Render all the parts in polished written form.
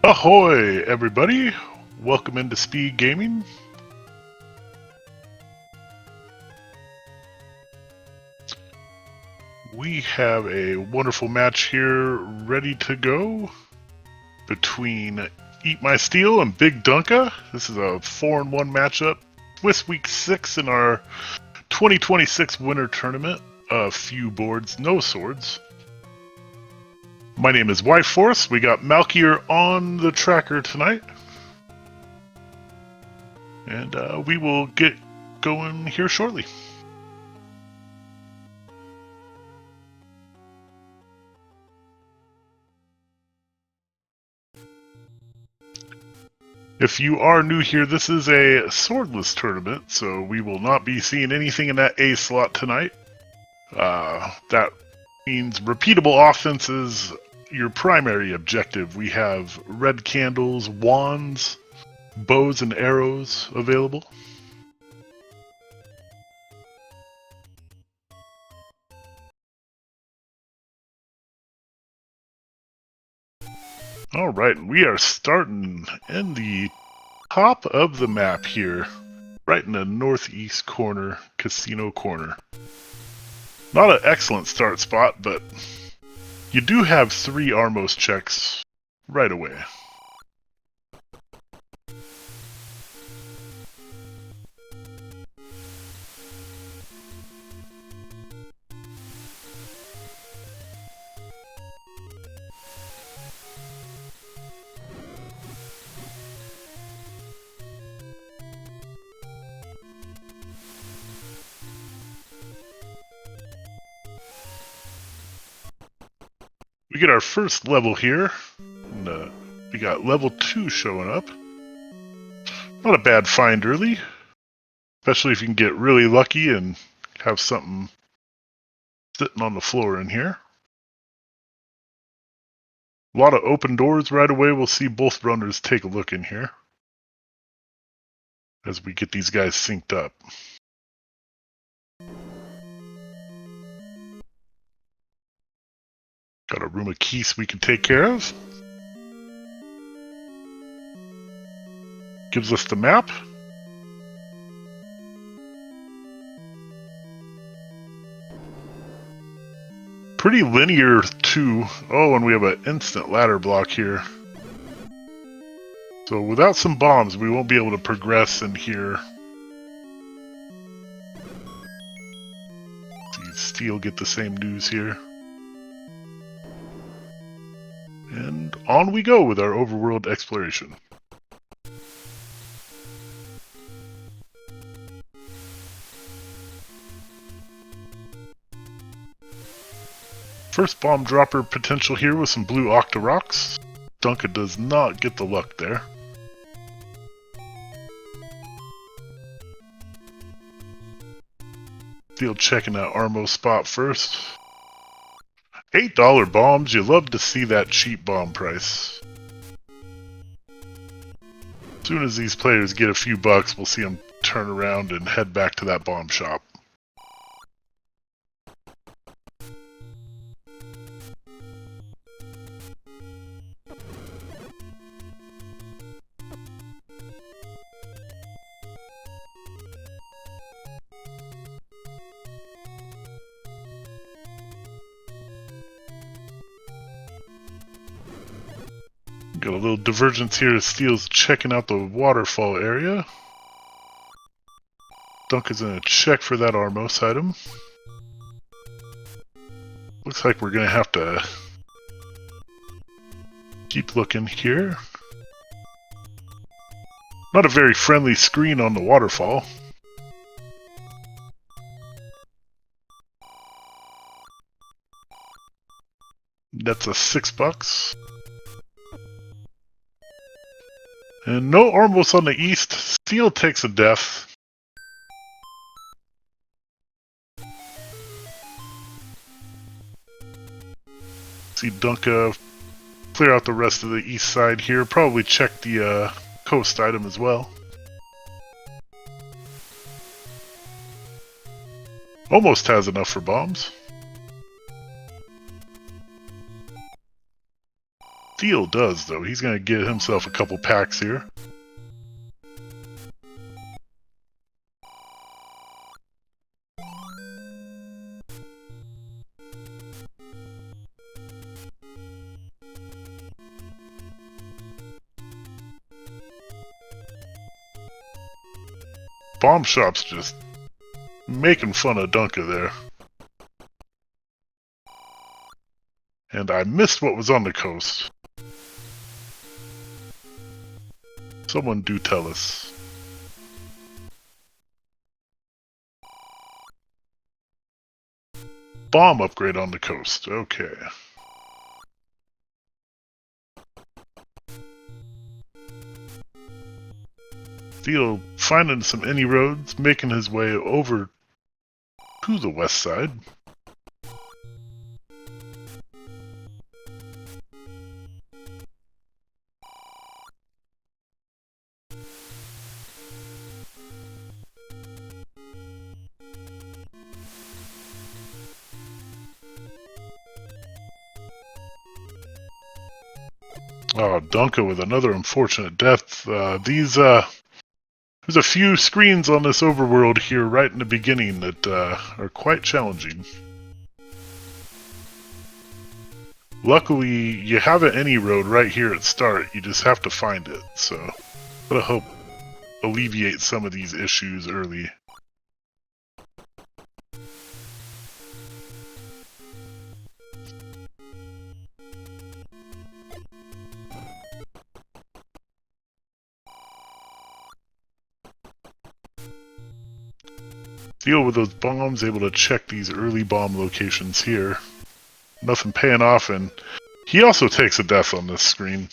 Ahoy, everybody! Welcome into SpeedGaming. We have a wonderful match here ready to go between Eat My Steel and BigDunka. This is a 4-1 matchup. Swiss Week 6 in our 2026 Winter Tournament. A few boards, no swords. My name is White Force. We got Malkier on the tracker tonight. And we will get going here shortly. If you are new here, this is a swordless tournament, so we will not be seeing anything in that A slot tonight. That means repeatable offense is your primary objective. We have red candles, wands, bows, and arrows available. Alright, we are starting in the top of the map here, right in the northeast corner, casino corner. Not an excellent start spot, but you do have 3 Armos checks right away. We get our first level here, and we got level 2 showing up. Not a bad find early, especially if you can get really lucky and have something sitting on the floor in here. A lot of open doors right away. We'll see both runners take a look in here as we get these guys synced up. Got a room of keys we can take care of. Gives us the map. Pretty linear too. Oh, and we have an instant ladder block here. So without some bombs, we won't be able to progress in here. See, Steel get the same news here. And on we go with our overworld exploration. First bomb dropper potential here with some blue Octa Rocks. Dunka does not get the luck there. Steel checking that Armo spot first. $8 bombs, you love to see that cheap bomb price. As soon as these players get a few bucks, we'll see them turn around and head back to that bomb shop. Got a little divergence here as Steel's checking out the waterfall area. Dunka's gonna check for that Armos item. Looks like we're gonna have to keep looking here. Not a very friendly screen on the waterfall. That's a $6. And no Armos on the east. Steel takes a death. See Dunka clear out the rest of the east side here. Probably check the coast item as well. Almost has enough for bombs. Steel does, though. He's going to get himself a couple packs here. Bomb Shop's just making fun of Dunka there. And I missed what was on the coast. Someone do tell us. Bomb upgrade on the coast. Okay. Steel finding some any roads, making his way over to the west side. Oh, Dunka with another unfortunate death. There's a few screens on this overworld here right in the beginning that are quite challenging. Luckily, you have an any road right here at start. You just have to find it. So, I'm gonna hope alleviate some of these issues early. Deal with those bombs, able to check these early bomb locations here. Nothing paying off, and he also takes a death on this screen.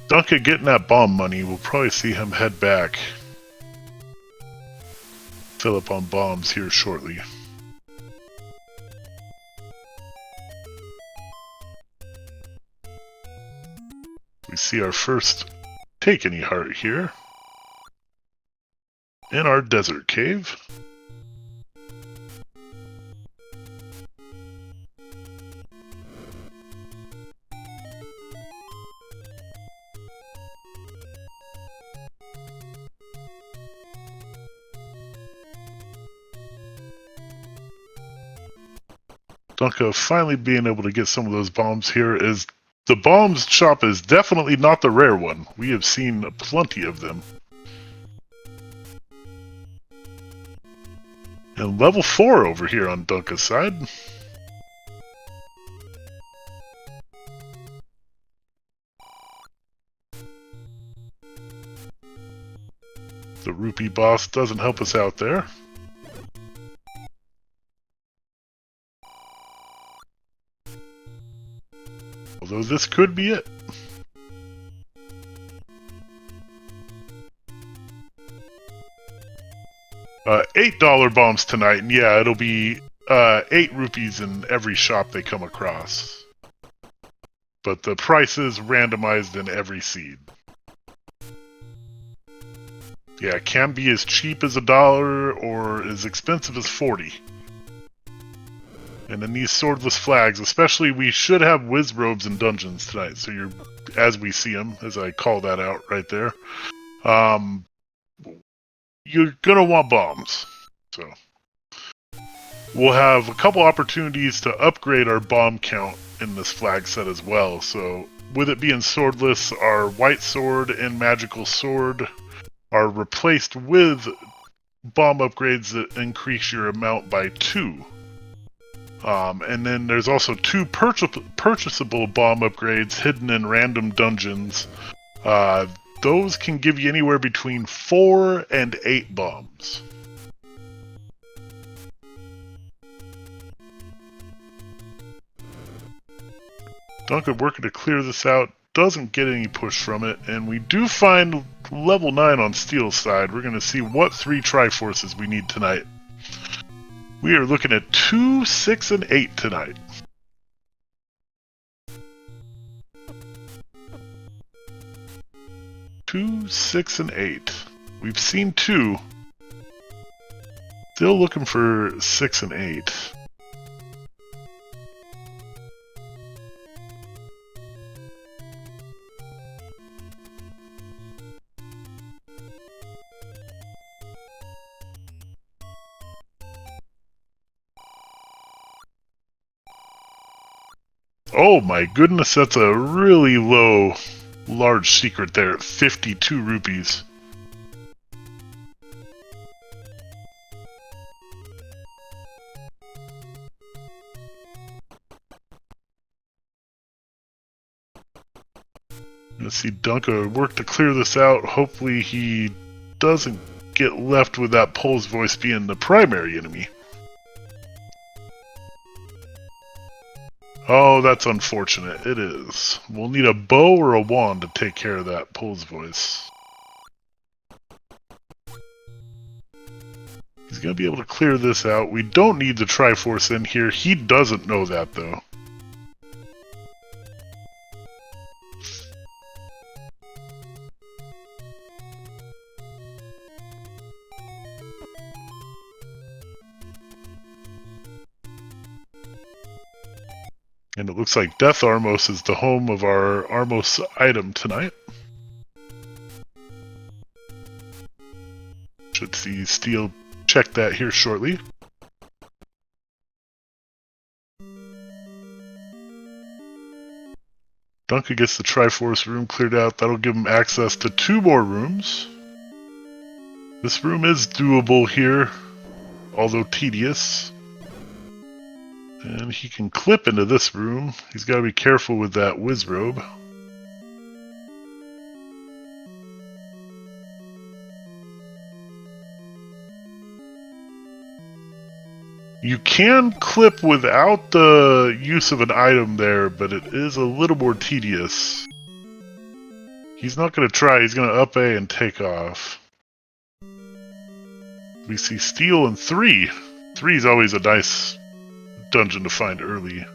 Dunka getting that bomb money, we'll probably see him head back. Fill up on bombs here shortly. We see our first take any heart here in our desert cave. Dunka finally being able to get some of those bombs here is the bombs shop is definitely not the rare one. We have seen plenty of them. And level 4 over here on Dunka's side. The rupee boss doesn't help us out there. Although this could be it. $8 bombs tonight, and yeah, it'll be 8 rupees in every shop they come across. But the price is randomized in every seed. Yeah, it can be as cheap as $1 or as expensive as 40. And in these swordless flags, especially, we should have whiz robes in dungeons tonight. So you're, as we see them, as I call that out right there, you're gonna want bombs. So we'll have a couple opportunities to upgrade our bomb count in this flag set as well. So with it being swordless, our white sword and magical sword are replaced with bomb upgrades that increase your amount by 2. And then there's also 2 purchasable bomb upgrades hidden in random dungeons. Those can give you anywhere between 4 and 8 bombs. Duncan working to clear this out, doesn't get any push from it, and we do find level 9 on Steel's side. We're going to see what 3 Triforces we need tonight. We are looking at 2, 6, and 8 tonight. 2, 6, and 8. We've seen 2. Still looking for 6 and 8. Oh my goodness, that's a really low, large secret there at 52 rupees. Let's see, Dunka work to clear this out. Hopefully he doesn't get left with that Pole's voice being the primary enemy. Oh, that's unfortunate. It is. We'll need a bow or a wand to take care of that Pole's voice. He's going to be able to clear this out. We don't need the Triforce in here. He doesn't know that, though. And it looks like Death Armos is the home of our Armos item tonight. Should see Steel check that here shortly. Dunka gets the Triforce room cleared out. That'll give him access to 2 more rooms. This room is doable here, although tedious. And he can clip into this room. He's got to be careful with that Wizrobe. You can clip without the use of an item there, but it is a little more tedious. He's not going to try. He's going to up A and take off. We see Steel in 3. 3 is always a nice dungeon to find early.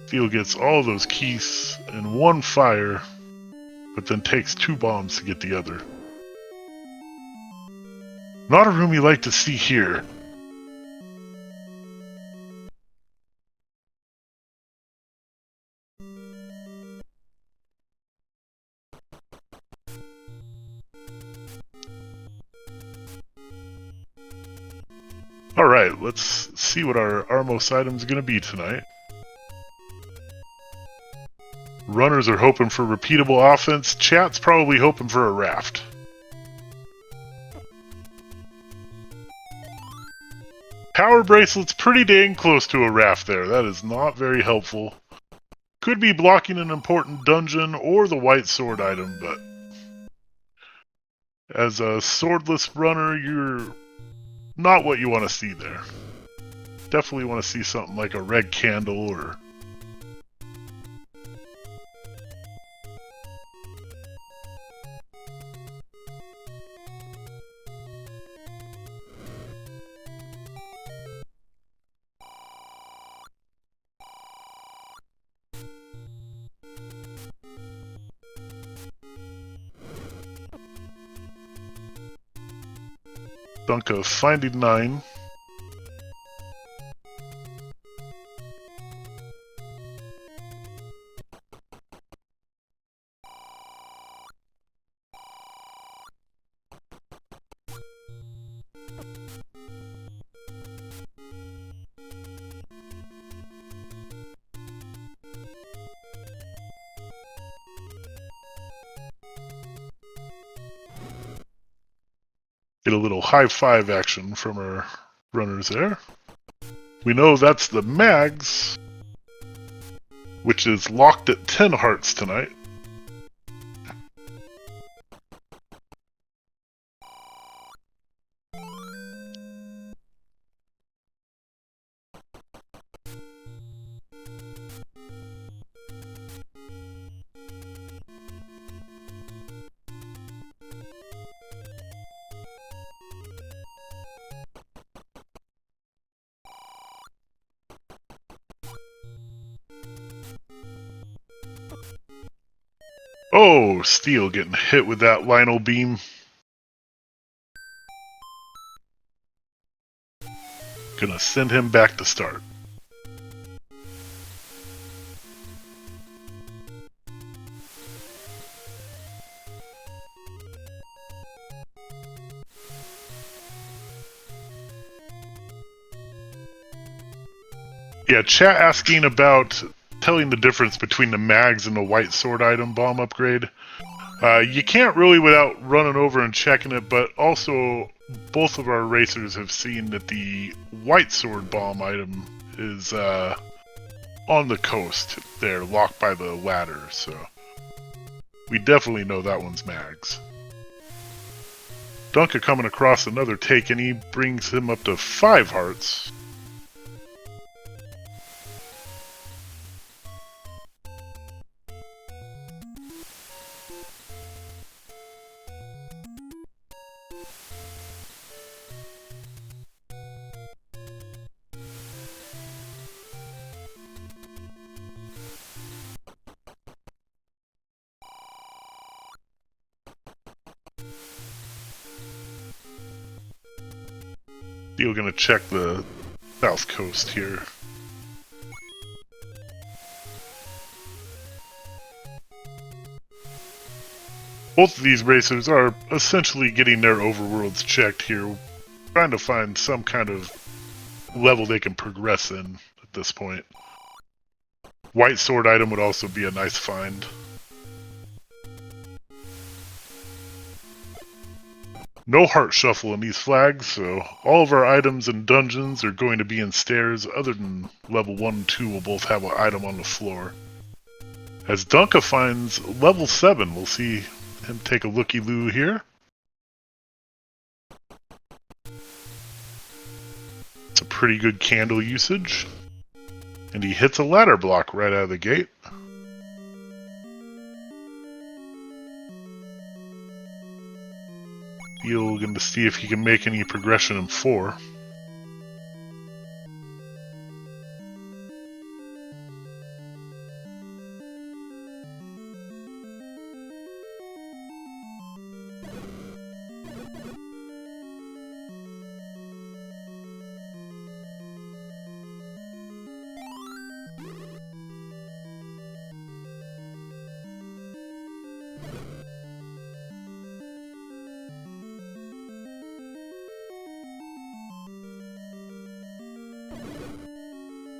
Steel gets all those keys in 1 fire, but then takes 2 bombs to get the other. Not a room you like to see here. Alright, let's see what our Armos item is going to be tonight. Runners are hoping for repeatable offense. Chat's probably hoping for a raft. Power bracelet's pretty dang close to a raft there. That is not very helpful. Could be blocking an important dungeon or the white sword item, but as a swordless runner, you're not what you want to see there. Definitely want to see something like a red candle or... Dunka finding 9. Get a little high five action from our runners there. We know that's the Mags, which is locked at 10 hearts tonight. Oh, Steel getting hit with that Lionel beam. Gonna send him back to start. Yeah, chat asking about telling the difference between the mags and the white sword item bomb upgrade. You can't really without running over and checking it, but also both of our racers have seen that the white sword bomb item is on the coast there, locked by the ladder, so we definitely know that one's mags. Dunka coming across another take, and he brings him up to 5 hearts. You're gonna check the south coast here. Both of these racers are essentially getting their overworlds checked here, trying to find some kind of level they can progress in at this point. White sword item would also be a nice find. No heart shuffle in these flags, so all of our items and dungeons are going to be in stairs, other than level 1 and 2 will both have an item on the floor. As Dunka finds level 7, we'll see him take a looky-loo here. It's a pretty good candle usage. And he hits a ladder block right out of the gate. You're going to see if he can make any progression in 4.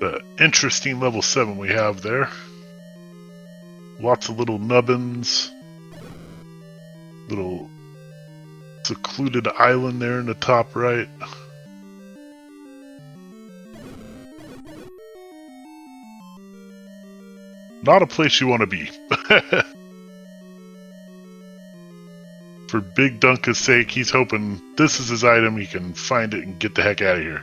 The interesting level 7 we have there. Lots of little nubbins. Little secluded island there in the top right. Not a place you want to be. For BigDunka's sake, he's hoping this is his item, he can find it and get the heck out of here.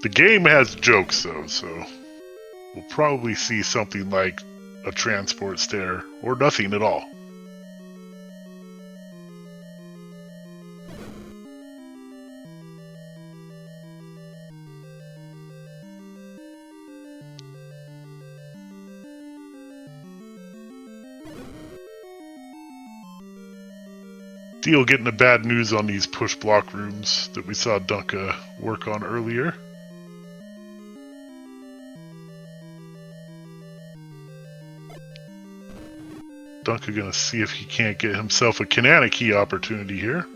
The game has jokes though, so we'll probably see something like a transport stair, or nothing at all. Steel getting the bad news on these push block rooms that we saw Dunka work on earlier. Dunka gonna see if he can't get himself a Kanana key opportunity here.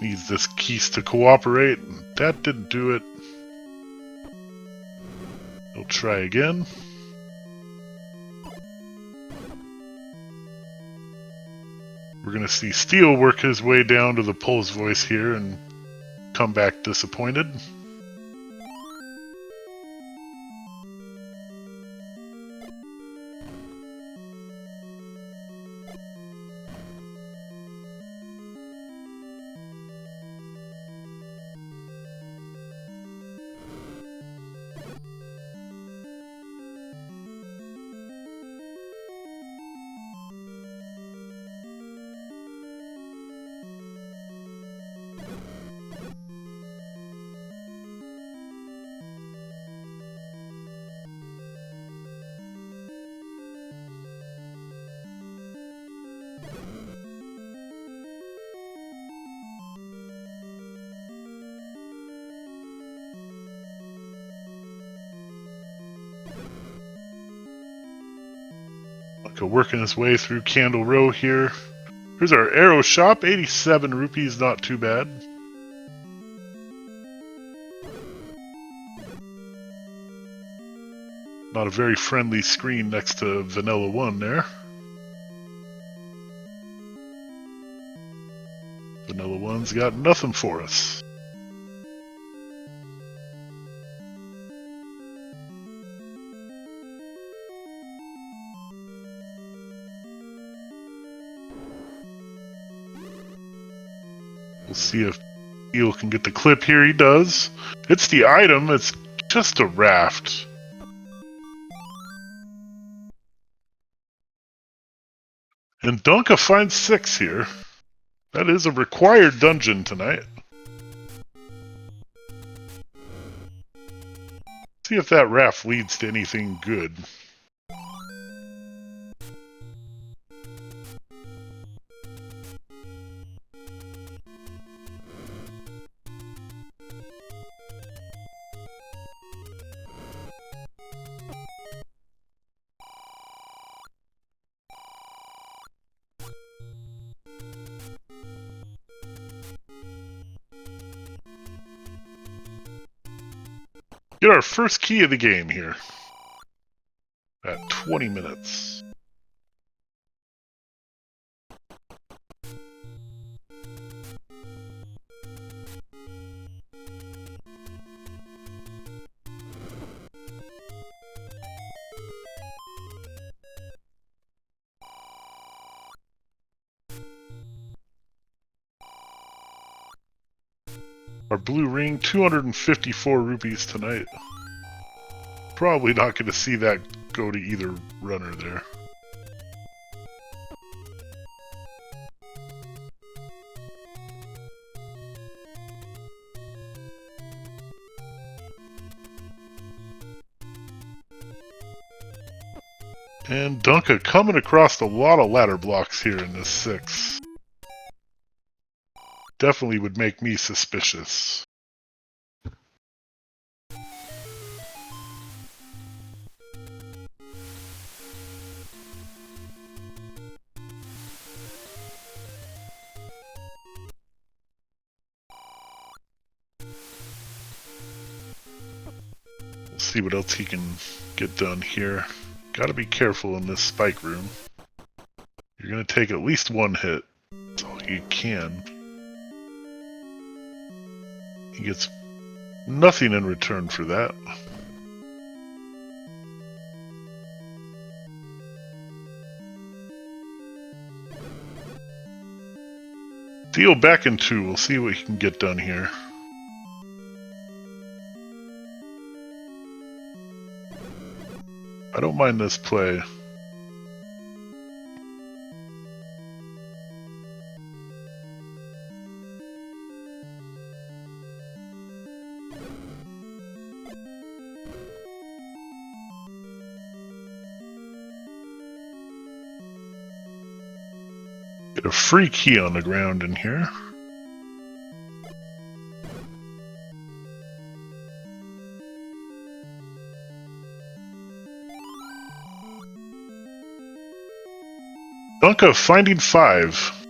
Needs this keys to cooperate. That didn't do it. He'll try again. We're gonna see Steel work his way down to the Pole's voice here and come back disappointed. Dunka working his way through Candle Row here. Here's our arrow shop, 87 rupees, not too bad. Not a very friendly screen next to Vanilla 1 there. Vanilla 1's got nothing for us. We'll see if Eel can get the clip here. He does. It's the item. It's just a raft. And Dunka finds 6 here. That is a required dungeon tonight. See if that raft leads to anything good. Get our first key of the game here. At 20 minutes. Our blue ring, 254 rupees tonight. Probably not going to see that go to either runner there. And Dunka coming across a lot of ladder blocks here in this 6. Definitely would make me suspicious. We'll see what else he can get done here. Gotta be careful in this spike room. You're gonna take at least 1 hit. That's all you can. He gets nothing in return for that. Deal back in 2. We'll see what he can get done here. I don't mind this play. Get a free key on the ground in here. Dunka finding 5.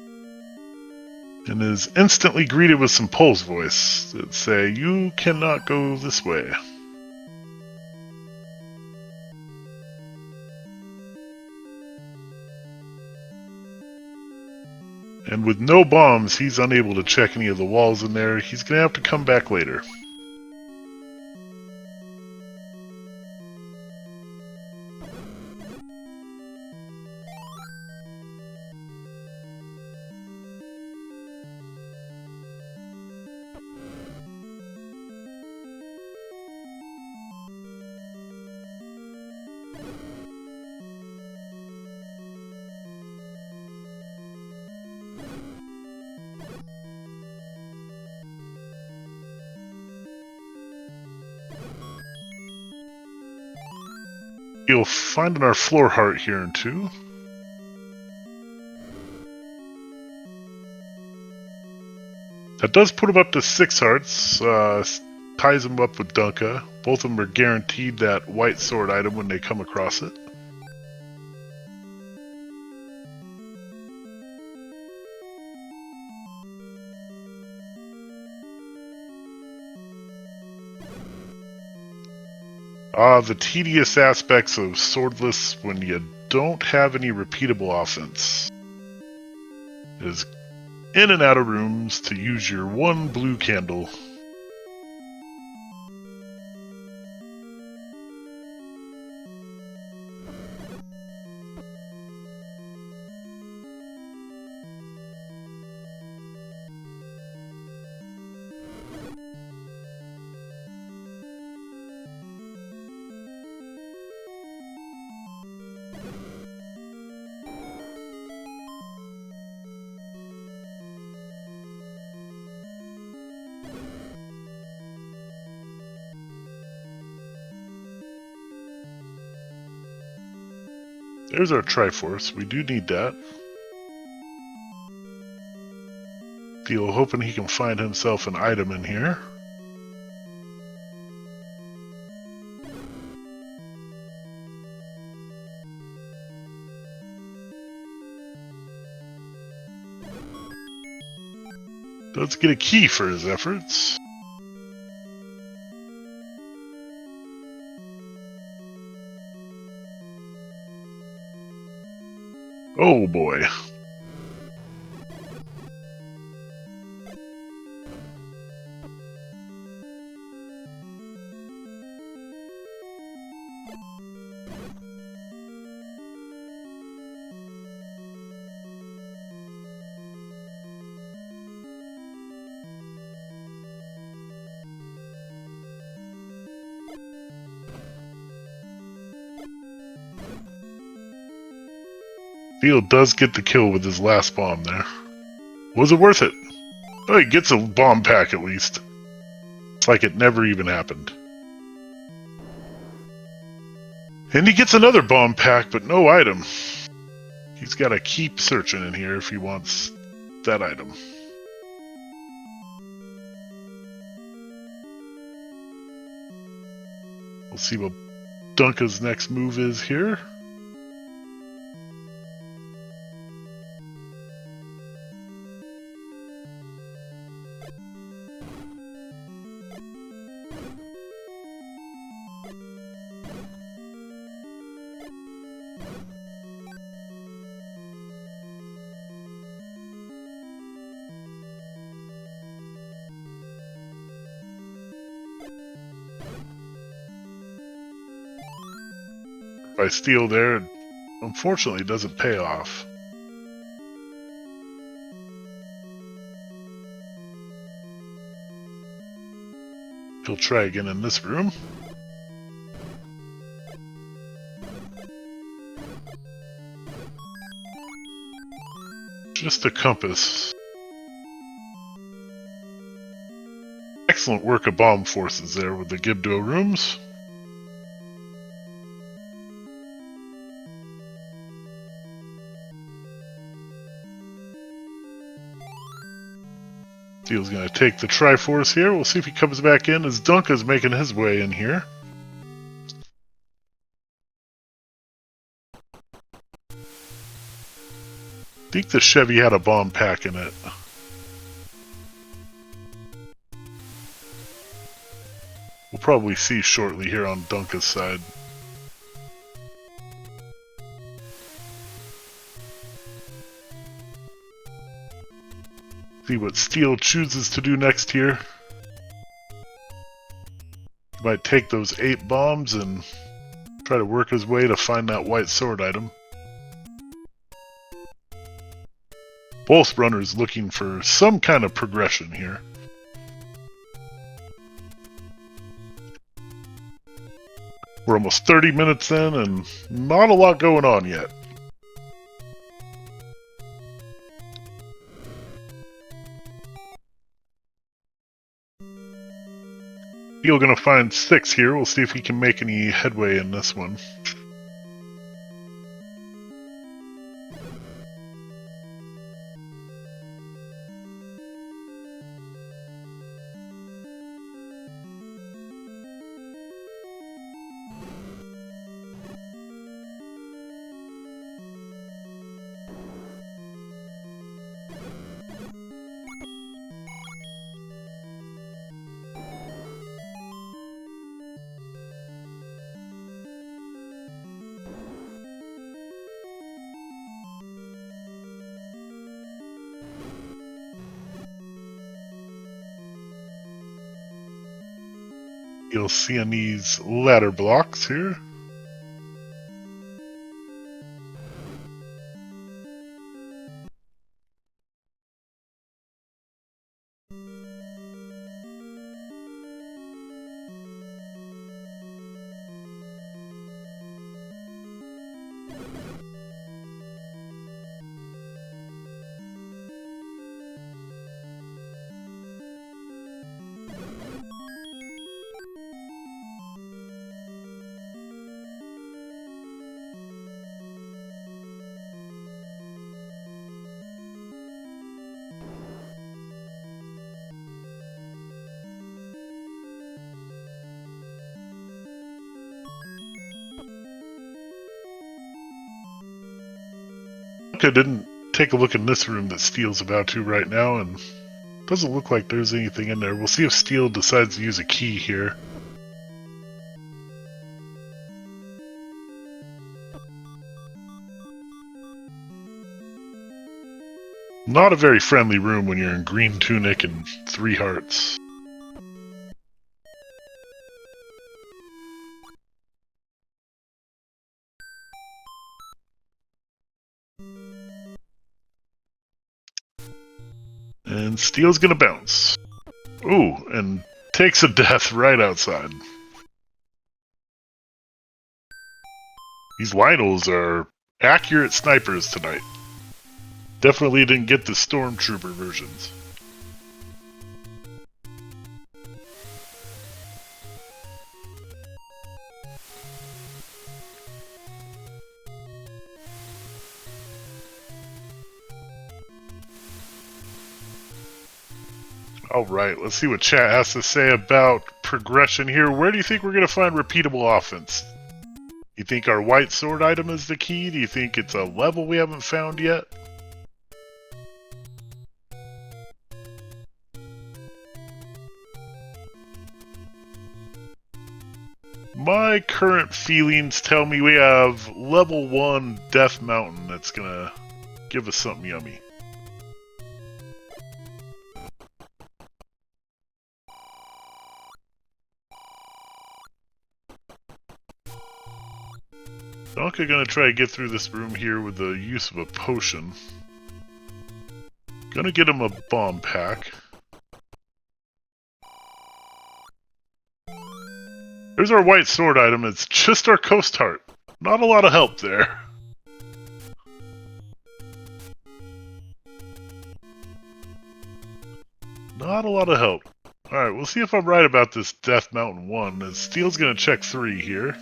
And is instantly greeted with some Pole's voice that say, "You cannot go this way." And with no bombs, he's unable to check any of the walls in there. He's going to have to come back later. You'll find our floor heart here in 2. That does put him up to 6 hearts, ties him up with Dunka. Both of them are guaranteed that white sword item when they come across it. The tedious aspects of swordless when you don't have any repeatable offense is in and out of rooms to use your one blue candle. There's our Triforce. We do need that. Theo hoping he can find himself an item in here. Let's get a key for his efforts. Oh boy. Field does get the kill with his last bomb there. Was it worth it? Oh, he gets a bomb pack at least. It's like it never even happened. And he gets another bomb pack, but no item. He's got to keep searching in here if he wants that item. We'll see what Dunka's next move is here. By steal there, unfortunately doesn't pay off. He'll try again in this room. Just a compass. Excellent work of bomb forces there with the Gibdo rooms. Steel's going to take the Triforce here. We'll see if he comes back in as Dunka's making his way in here. I think the Chevy had a bomb pack in it. We'll probably see shortly here on Dunka's side. See what Steel chooses to do next here. He might take those 8 bombs and try to work his way to find that white sword item. Both runners looking for some kind of progression here. We're almost 30 minutes in and not a lot going on yet. Steel gonna find 6 here. We'll see if he can make any headway in this one. You'll see on these ladder blocks here. I didn't take a look in this room that Steel's about to right now, and doesn't look like there's anything in there. We'll see if Steel decides to use a key here. Not a very friendly room when you're in green tunic and 3 hearts. And Steel's gonna bounce. Ooh, and takes a death right outside. These Lionels are accurate snipers tonight. Definitely didn't get the Stormtrooper versions. Alright, let's see what chat has to say about progression here. Where do you think we're going to find repeatable offense? You think our white sword item is the key? Do you think it's a level we haven't found yet? My current feelings tell me we have level 1 Death Mountain that's going to give us something yummy. Dunka gonna try to get through this room here with the use of a potion. Gonna get him a bomb pack. There's our white sword item, it's just our coast heart. Not a lot of help there. Not a lot of help. Alright, we'll see if I'm right about this Death Mountain 1, as Steel's gonna check 3 here.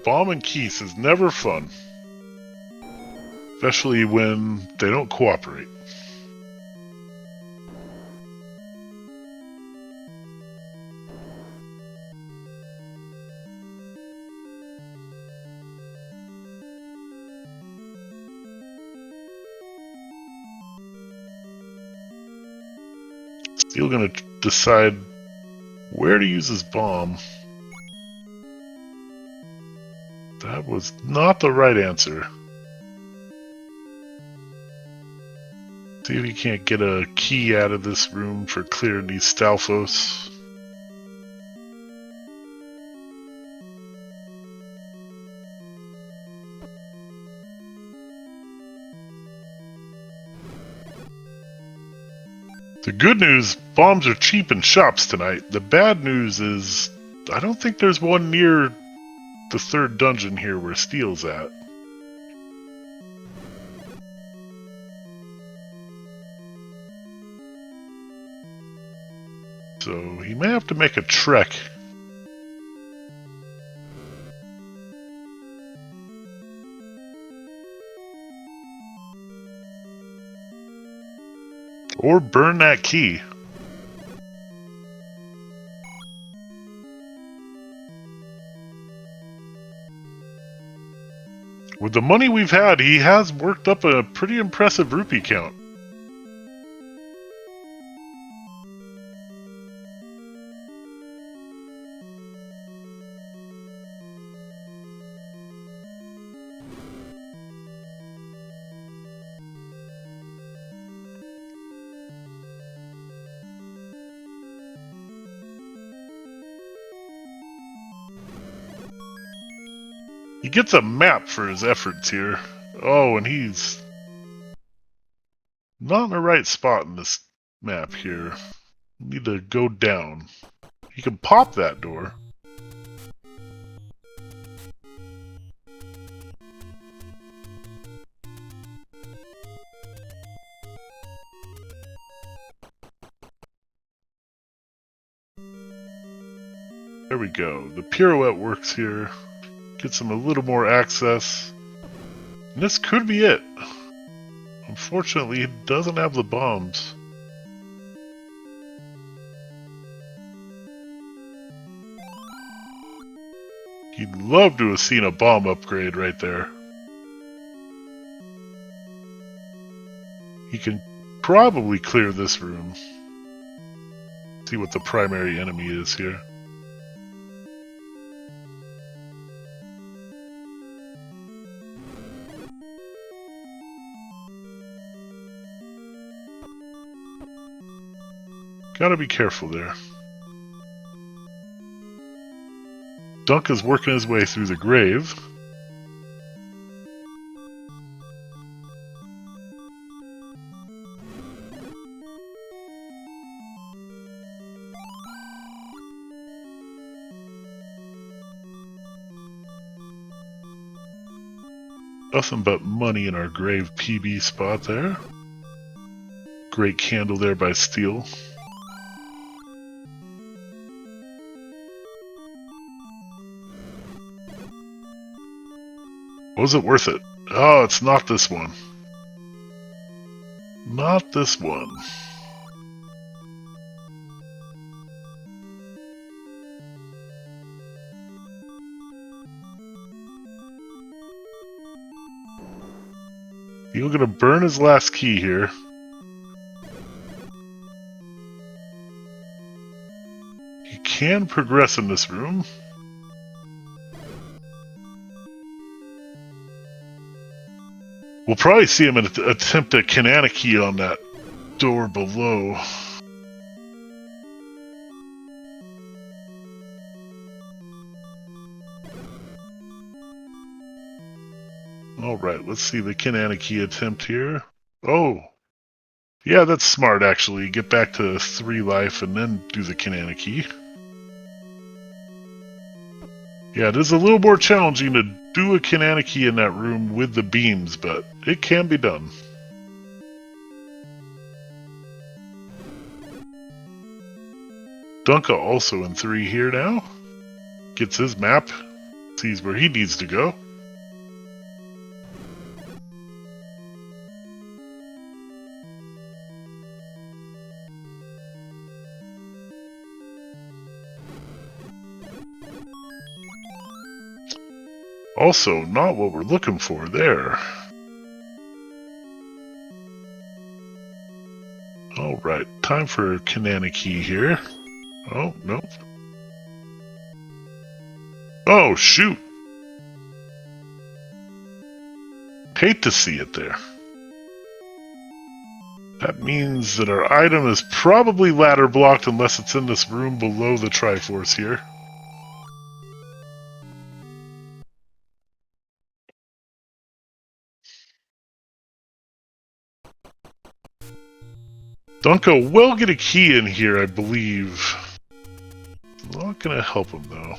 Bomb and Keys is never fun. Especially when they don't cooperate. Steel gonna decide where to use his bomb. That was not the right answer. See if he can't get a key out of this room for clearing these Stalfos. The good news, bombs are cheap in shops tonight. The bad news is, I don't think there's one near the 3rd dungeon here where Steel's at. So he may have to make a trek. Or burn that key. With the money we've had, he has worked up a pretty impressive rupee count. He gets a map for his efforts here. Oh, and he's not in the right spot in this map here. Need to go down. He can pop that door. There we go. The pirouette works here. Gets him a little more access. And this could be it. Unfortunately, it doesn't have the bombs. He'd love to have seen a bomb upgrade right there. He can probably clear this room. See what the primary enemy is here. Gotta be careful there. Dunka's working his way through the grave. Nothing but money in our grave PB spot there. Great candle there by Steel. Was it worth it? Oh, it's not this one. Not this one. He's gonna burn his last key here. He can progress in this room. We'll probably see him attempt a Kananaki on that door below. Alright, let's see the Kananaki attempt here. Oh! Yeah, that's smart actually. Get back to 3 life and then do the Kananaki. Yeah, it is a little more challenging to do a Kananaki in that room with the beams, but it can be done. Dunka also in 3 here now. Gets his map, sees where he needs to go. Also, not what we're looking for there. Alright, time for Kananaki here. Oh, no. Oh, shoot! Hate to see it there. That means that our item is probably ladder blocked unless it's in this room below the Triforce here. Dunka will get a key in here, I believe. Not gonna help him, though.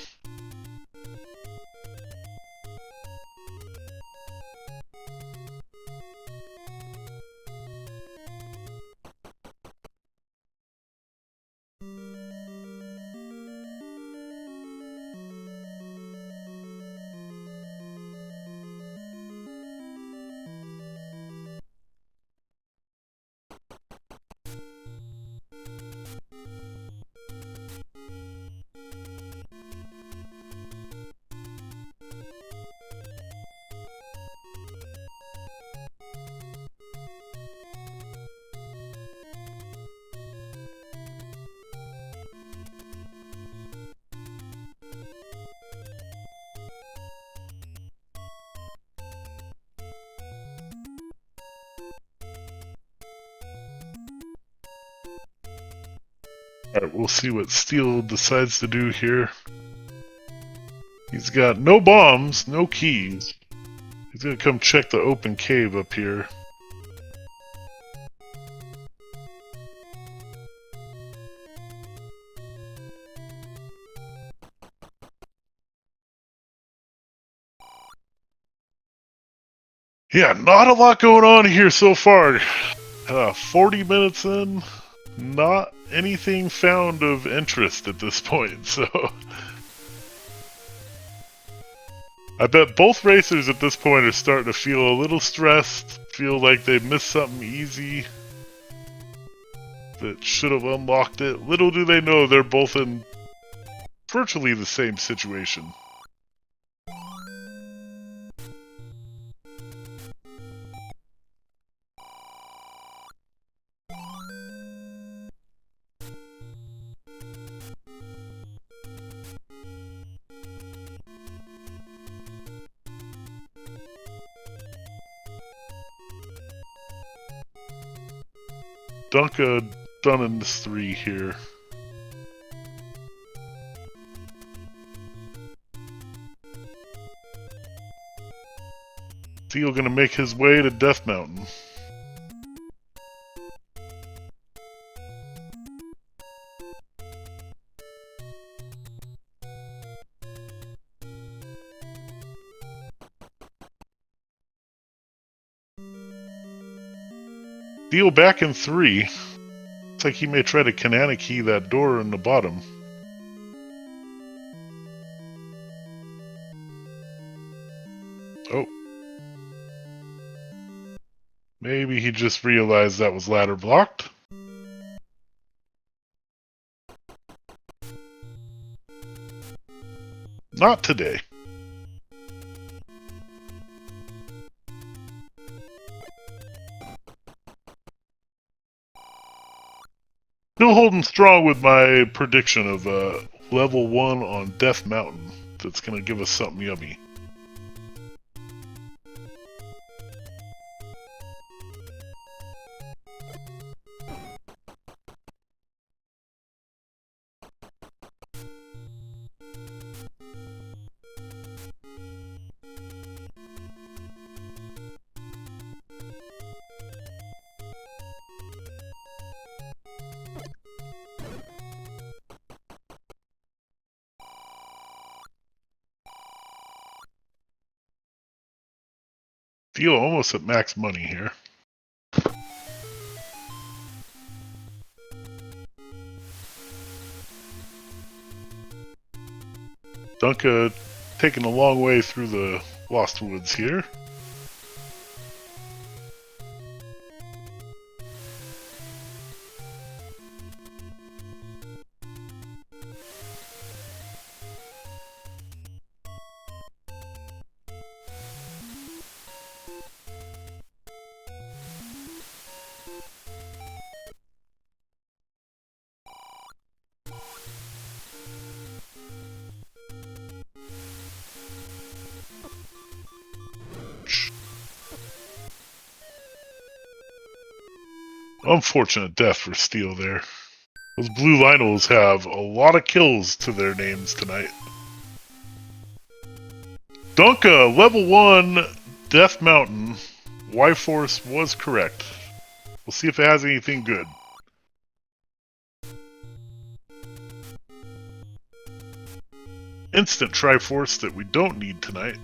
Alright, we'll see what Steel decides to do here. He's got no bombs, no keys. He's gonna come check the open cave up here. Yeah, not a lot going on here so far. 40 minutes in, not anything found of interest at this point, so... I bet both racers at this point are starting to feel a little stressed, feel like they missed something easy that should have unlocked it. Little do they know they're both in virtually the same situation. Dunka done in this 3 here. Steel gonna make his way to Death Mountain. Steel back in 3. Looks like he may try to Kanana key that door in the bottom. Oh. Maybe he just realized that was ladder blocked. Not today. Still holding strong with my prediction of level 1 on Death Mountain. That's going to give us something yummy. Steel almost at max money here. Dunka taking a long way through the Lost Woods here. Unfortunate death for Steel there. Those blue Lionels have a lot of kills to their names tonight. Dunka, level 1, Death Mountain. Y-Force was correct. We'll see if it has anything good. Instant Triforce that we don't need tonight.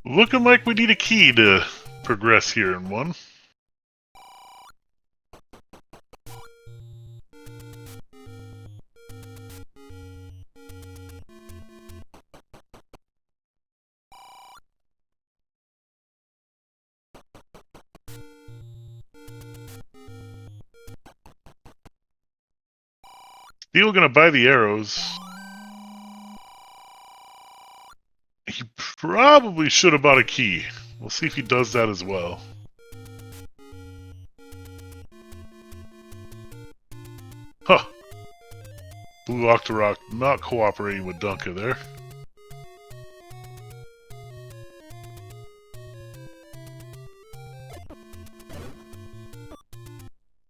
Looking like we need a key to progress here in 1. Steel gonna buy the arrows. He probably should have bought a key. We'll see if he does that as well. Huh. Blue Octorok not cooperating with Dunka there.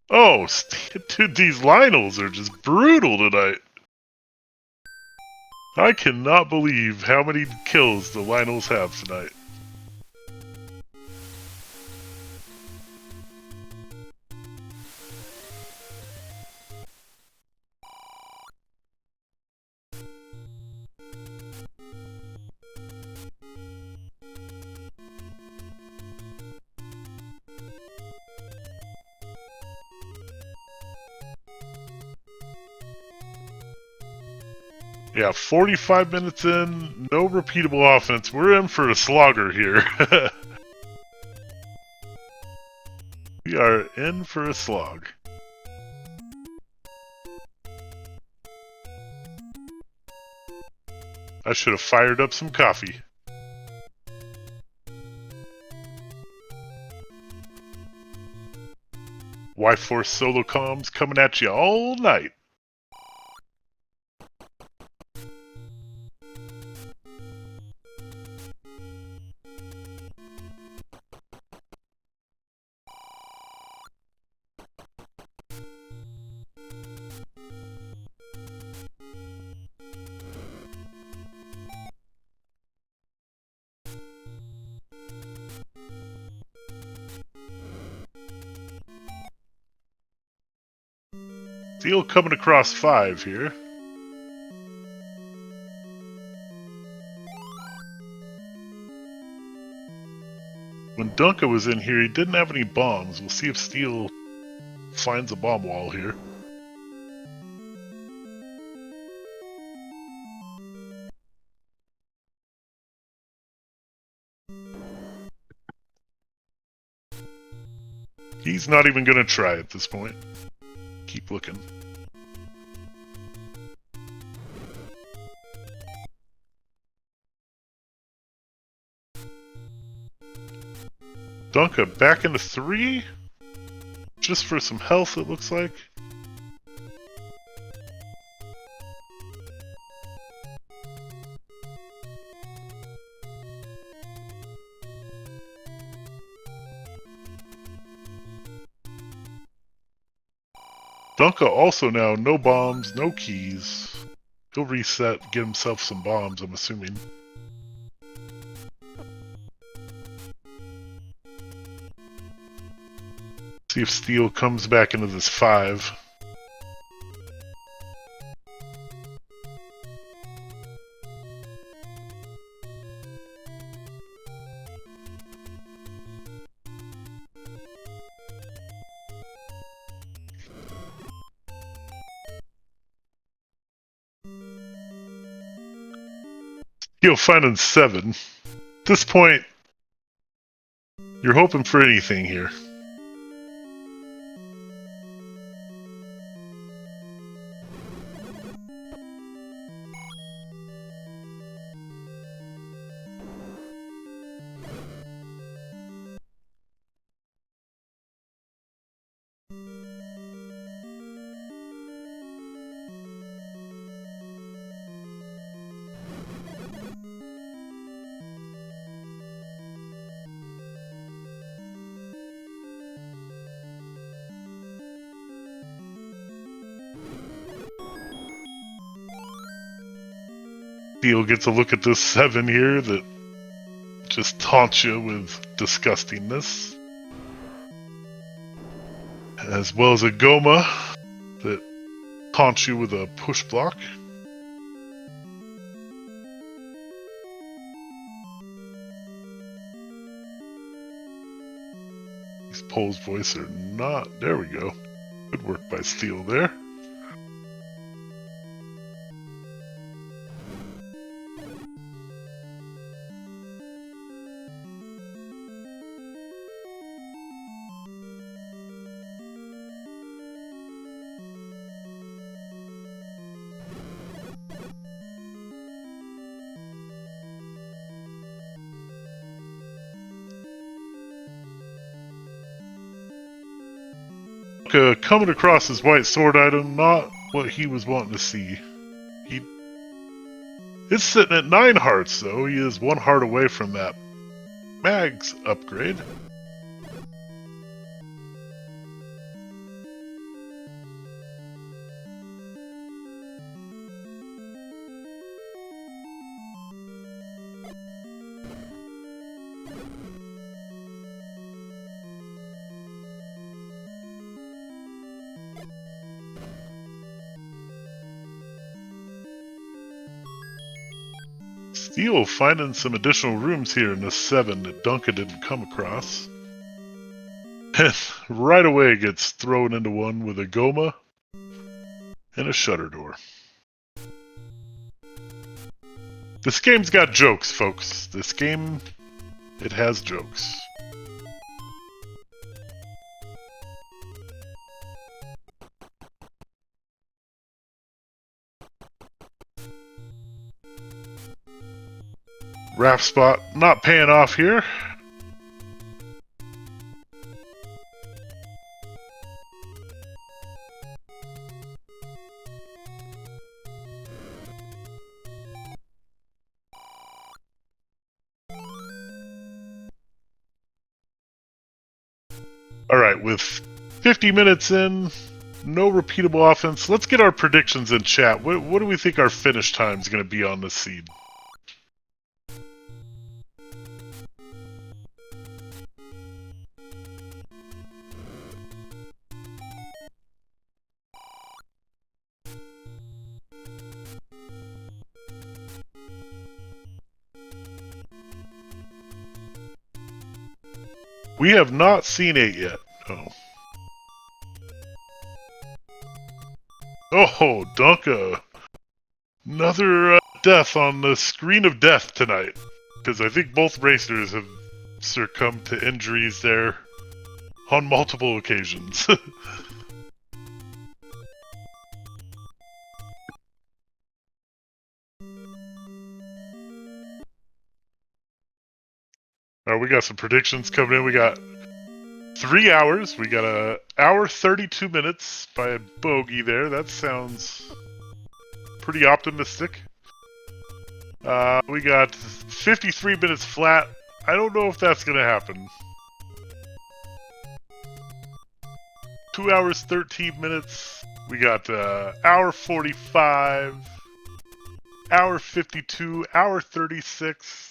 Oh, dude, these Lionels are just brutal tonight. I cannot believe how many kills the Lionels have tonight. Yeah, 45 minutes in, no repeatable offense. We're in for a slogger here. We are in for a slog. I should have fired up some coffee. Y-Force solo comms coming at you all night. Steel coming across 5 here. When Dunka was in here, he didn't have any bombs. We'll see if Steel finds a bomb wall here. He's not even going to try at this point. Keep looking. Dunka back into 3. Just for some health, it looks like. Dunka also now, no bombs, no keys. He'll reset, get himself some bombs, I'm assuming. See if Steel comes back into this 5. Steel finding 7. At this point, you're hoping for anything here. Steel gets a look at this 7 here that just taunts you with disgustingness. As well as a Goma that taunts you with a push block. These Pole's voice are not... There we go. Good work by Steel there. Dunka coming across his white sword item, not what he was wanting to see. It's sitting at 9 hearts, though. He is 1 heart away from that Mag's upgrade. Steel finding some additional rooms here in the 7 that Dunka didn't come across. And right away gets thrown into one with a Goma and a shutter door. This game's got jokes, folks. This game, it has jokes. Raft spot not paying off here. Alright, with 50 minutes in, no repeatable offense, let's get our predictions in chat. What do we think our finish time is going to be on this seed? We have not seen 8 yet. Oh. Oh, Dunka. Another death on the screen of death tonight. Because I think both racers have succumbed to injuries there on multiple occasions. Alright, we got some predictions coming in. We got 3 hours. We got a hour 32 minutes by a bogey there. That sounds pretty optimistic. We got 53 minutes flat. I don't know if that's going to happen. 2 hours 13 minutes. We got hour 45, hour 52, hour 36.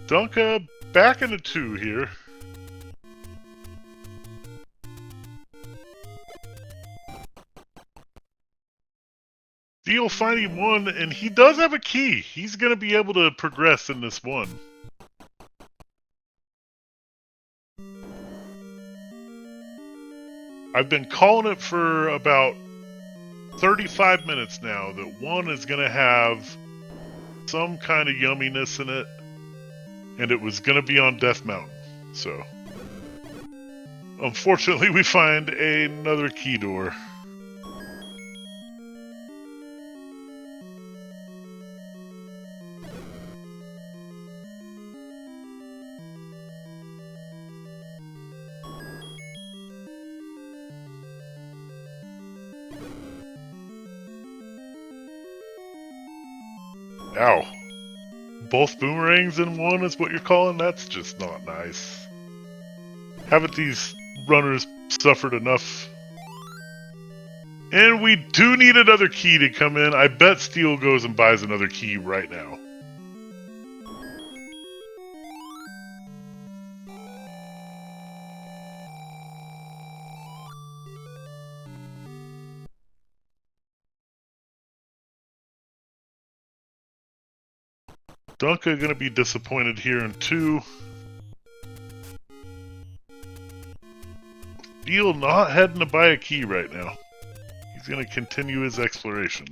Dunka back into 2 here. Steel finding 1, and he does have a key. He's going to be able to progress in this 1. I've been calling it for about 35 minutes now that 1 is going to have some kind of yumminess in it. And it was going to be on Death Mountain, so... Unfortunately, we find another key door. Ow. Both boomerangs in 1 is what you're calling? That's just not nice. Haven't these runners suffered enough? And we do need another key to come in. I bet Steel goes and buys another key right now. Dunka gonna be disappointed here in 2. Steel not heading to buy a key right now. He's gonna continue his exploration.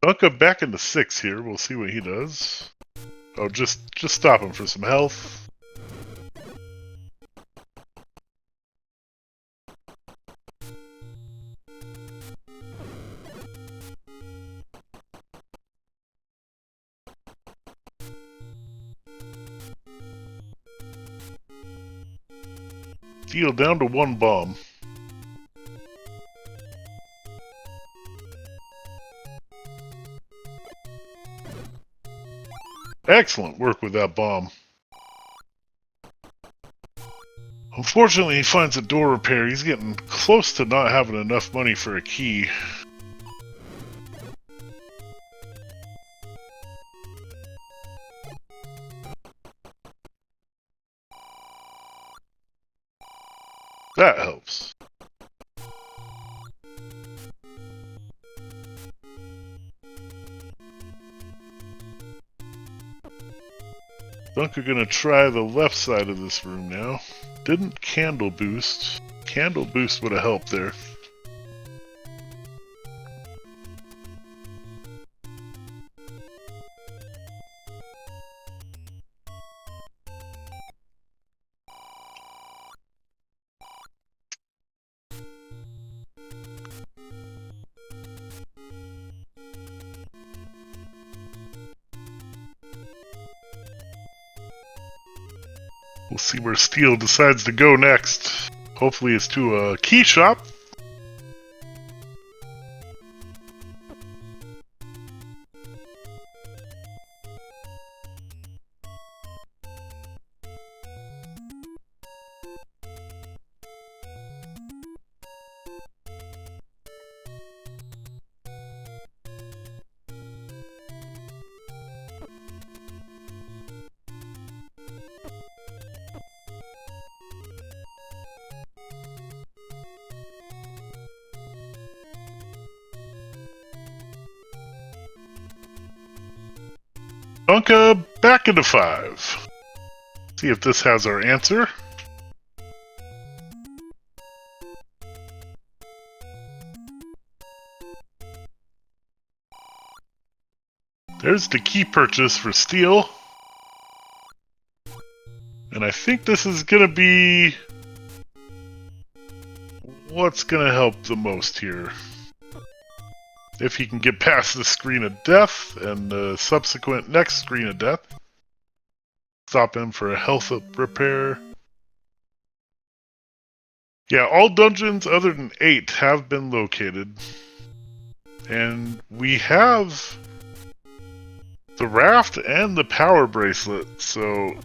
Dunka back into 6 here. We'll see what he does. Oh, just stop him for some health. Steel down to 1 bomb. Excellent work with that bomb. Unfortunately, he finds a door repair. He's getting close to not having enough money for a key. That helps. Dunka gonna try the left side of this room now. Didn't candle boost. Candle boost would have helped there. We'll see where Steel decides to go next. Hopefully it's to a key shop. Dunka back into 5. See if this has our answer. There's the key purchase for Steel. And I think this is gonna be what's gonna help the most here. If he can get past the screen of death and the subsequent next screen of death. Stop him for a health repair. Yeah, all dungeons other than 8 have been located. And we have the raft and the power bracelet, so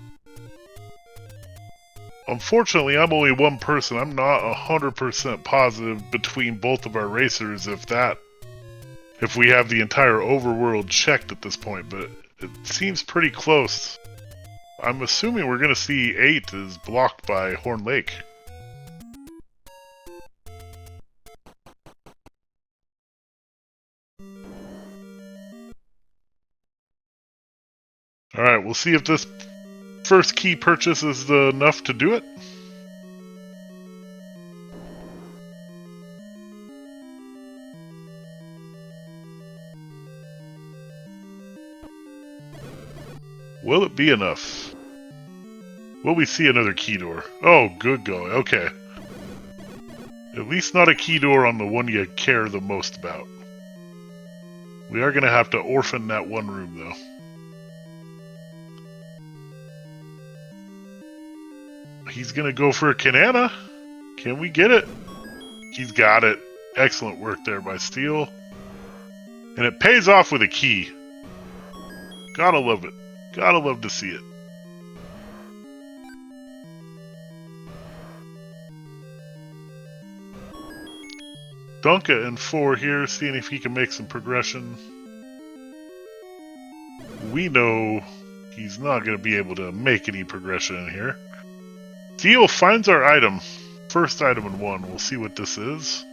unfortunately I'm only one person. I'm not 100% positive between both of our racers if we have the entire overworld checked at this point, but it seems pretty close. I'm assuming we're going to see 8 is blocked by Horn Lake. Alright, we'll see if this first key purchase is enough to do it. Will it be enough? Will we see another key door? Oh, good going. Okay. At least not a key door on the one you care the most about. We are going to have to orphan that one room, though. He's going to go for a Kanana. Can we get it? He's got it. Excellent work there by Steel. And it pays off with a key. Gotta love it. Gotta love to see it. Dunka in 4 here, seeing if he can make some progression. We know he's not going to be able to make any progression in here. Steel finds our item. First item in 1. We'll see what this is.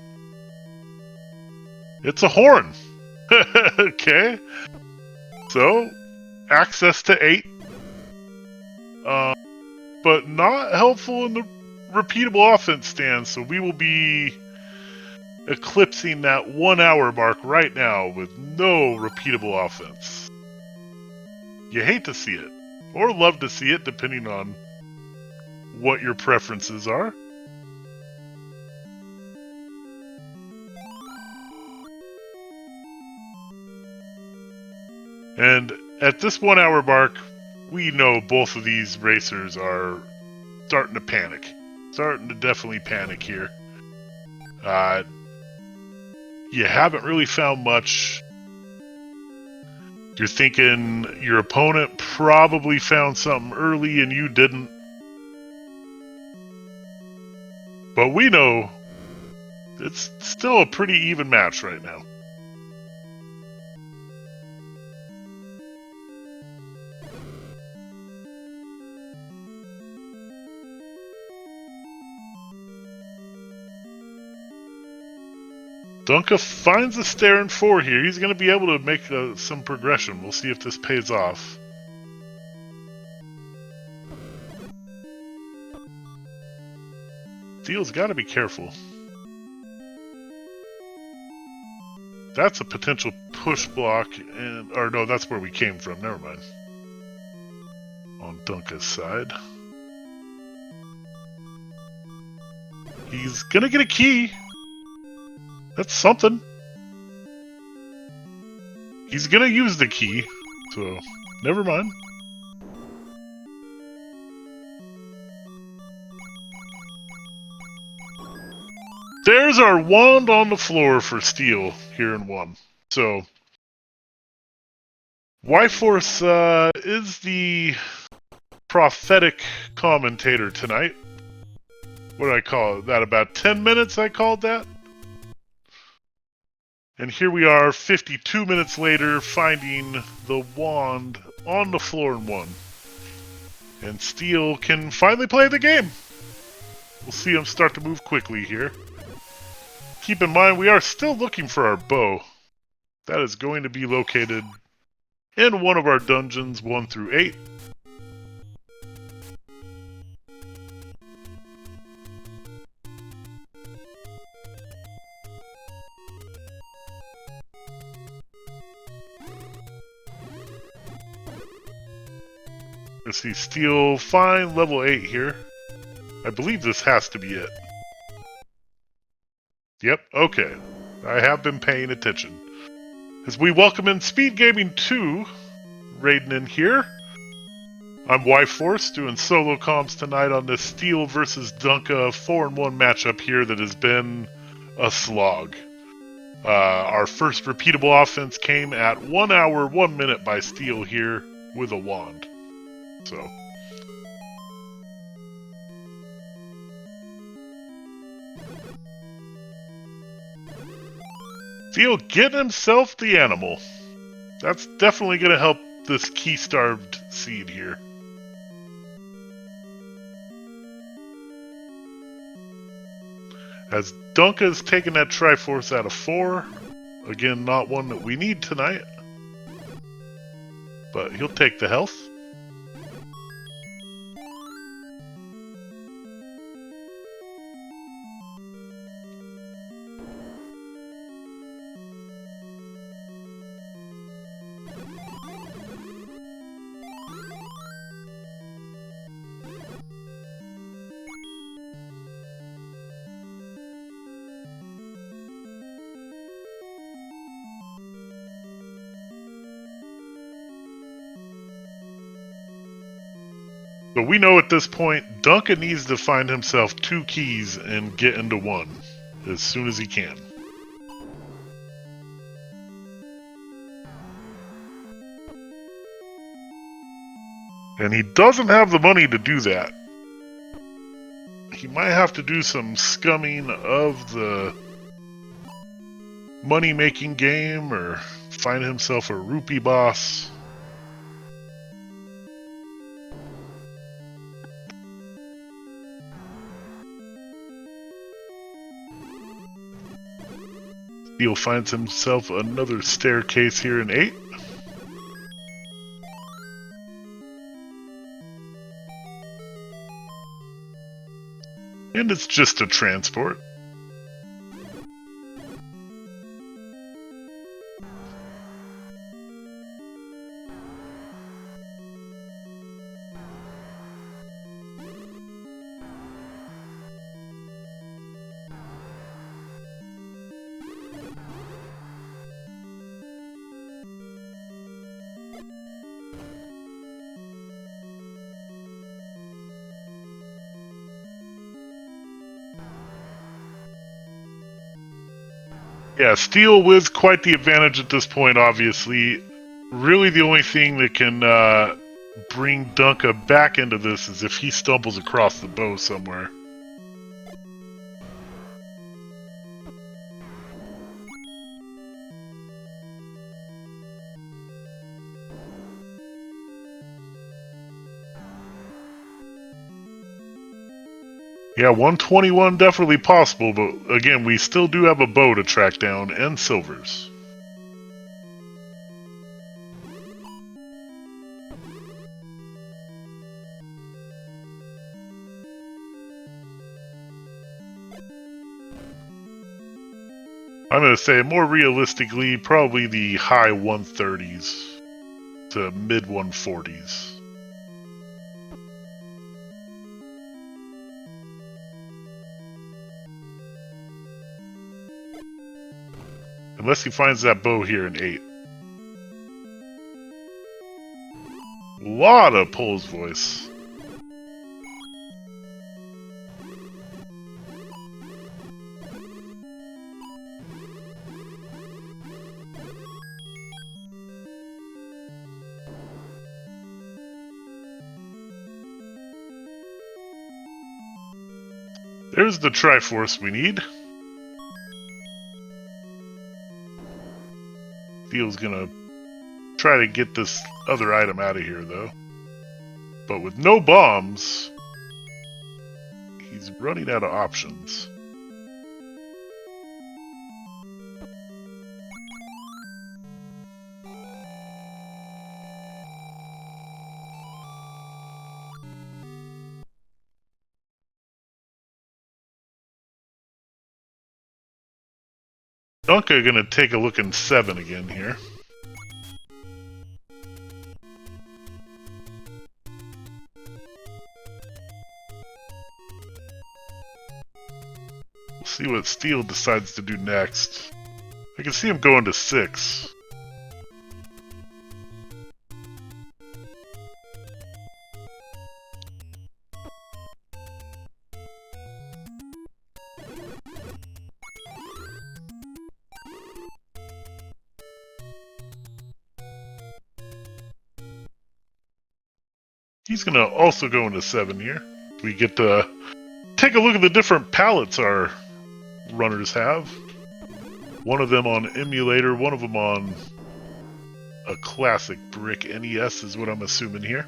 It's a horn. Okay. So, access to 8. But not helpful in the repeatable offense stance, so we will be eclipsing that 1 hour mark right now with no repeatable offense. You hate to see it, or love to see it, depending on what your preferences are. And at this 1 hour mark, we know both of these racers are starting to panic. Starting to definitely panic here. You haven't really found much. You're thinking your opponent probably found something early and you didn't. But we know it's still a pretty even match right now. Dunka finds a stair in 4 here. He's going to be able to make some progression. We'll see if this pays off. Steel's got to be careful. That's a potential push block, or no, that's where we came from. Never mind. On Dunka's side. He's going to get a key. That's something. He's gonna use the key, so never mind. There's our wand on the floor for Steel here in 1. So, Y-Force is the prophetic commentator tonight. What did I call it? That about 10 minutes I called that? And here we are, 52 minutes later, finding the wand on the floor in 1. And Steel can finally play the game. We'll see him start to move quickly here. Keep in mind, we are still looking for our bow. That is going to be located in one of our dungeons, 1 through 8. Let's see, Steel, fine, level 8 here. I believe this has to be it. Yep, okay. I have been paying attention. As we welcome in SpeedGaming 2, raiding in here. I'm Y-Force, doing solo comms tonight on this Steel versus Dunka 4-in-1 matchup here that has been a slog. Our first repeatable offense came at 1 hour, 1 minute by Steel here with a wand. So, Steel getting himself the animal. That's definitely going to help this key-starved seed here. As Dunka's taking that Triforce out of 4. Again, not one that we need tonight. But he'll take the health. But we know at this point, Dunka needs to find himself 2 keys and get into 1 as soon as he can. And he doesn't have the money to do that. He might have to do some scumming of the money-making game or find himself a rupee boss. Steel finds himself another staircase here in 8. And it's just a transport. Yeah, Steel with quite the advantage at this point, obviously. Really the only thing that can bring Dunka back into this is if he stumbles across the bow somewhere. Yeah, 121 definitely possible, but again, we still do have a bow to track down and silvers. I'm going to say more realistically, probably the high 130s to mid 140s. Unless he finds that bow here in 8. Lot of Pole's voice. There's the Triforce we need. Steel's gonna try to get this other item out of here, though. But with no bombs, he's running out of options. Dunka gonna take a look in 7 again here. We'll see what Steel decides to do next. I can see him going to 6. He's gonna also go into 7 here. We get to take a look at the different palettes our runners have. One of them on emulator, one of them on a classic brick NES is what I'm assuming here.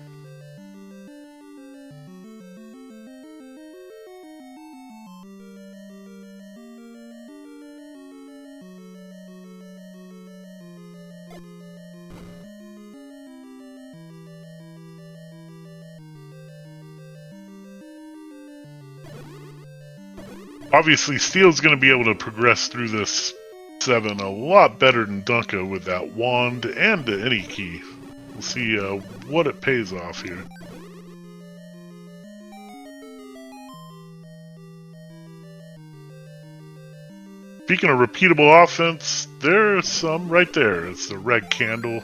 Obviously, Steel's going to be able to progress through this 7 a lot better than Dunka with that wand and any key. We'll see what it pays off here. Speaking of repeatable offense, there's some right there. It's the red candle.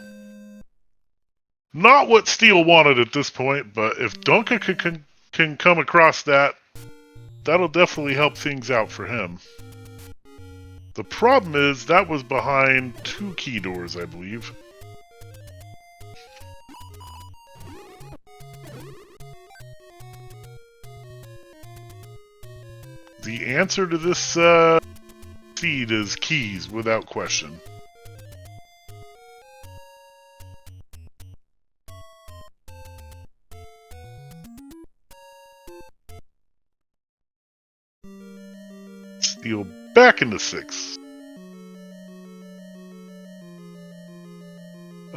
Not what Steel wanted at this point, but if Dunka can come across that, that'll definitely help things out for him. The problem is that was behind 2 key doors, I believe. The answer to this seed is keys, without question. Steel back into 6.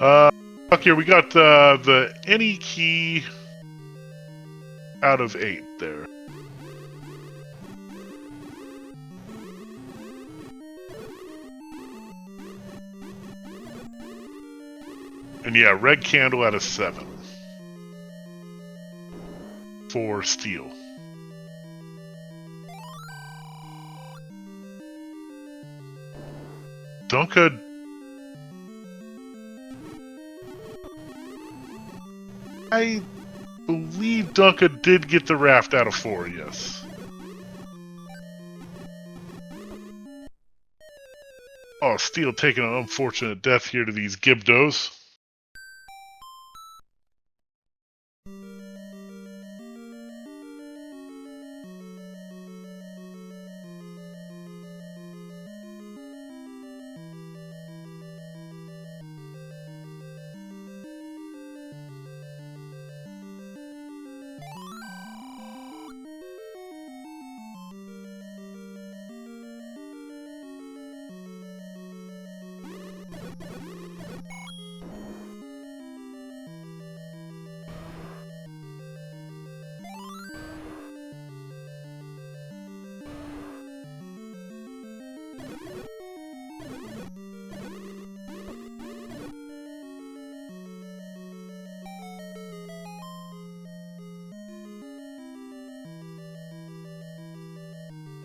Up here we got the any key out of 8 there. And yeah, red candle out of 7 for steel. Dunka. I believe Dunka did get the raft out of 4, yes. Oh, Steel taking an unfortunate death here to these Gibdos.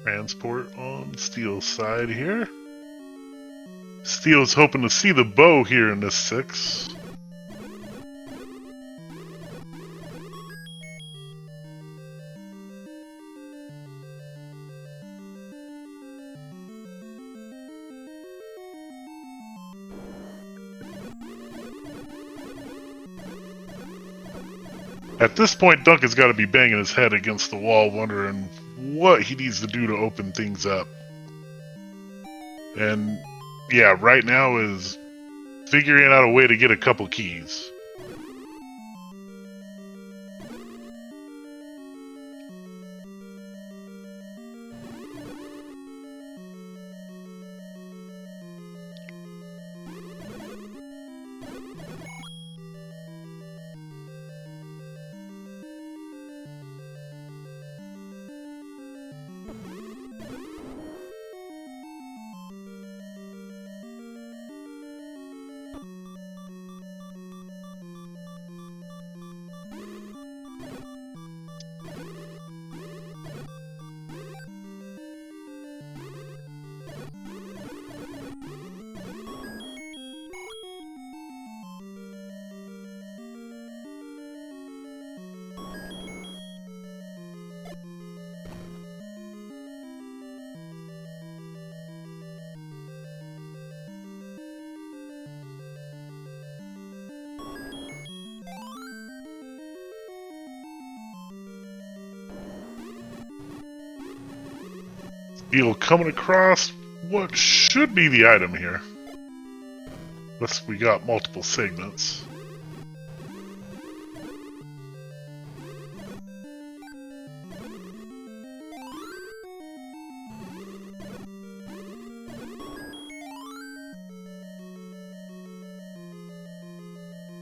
Transport on Steel's side here. Steel's hoping to see the bow here in this 6. At this point, Duncan's got to be banging his head against the wall, wondering what he needs to do to open things up. And yeah, right now is figuring out a way to get a couple keys. Steel coming across what should be the item here. Unless we got multiple segments.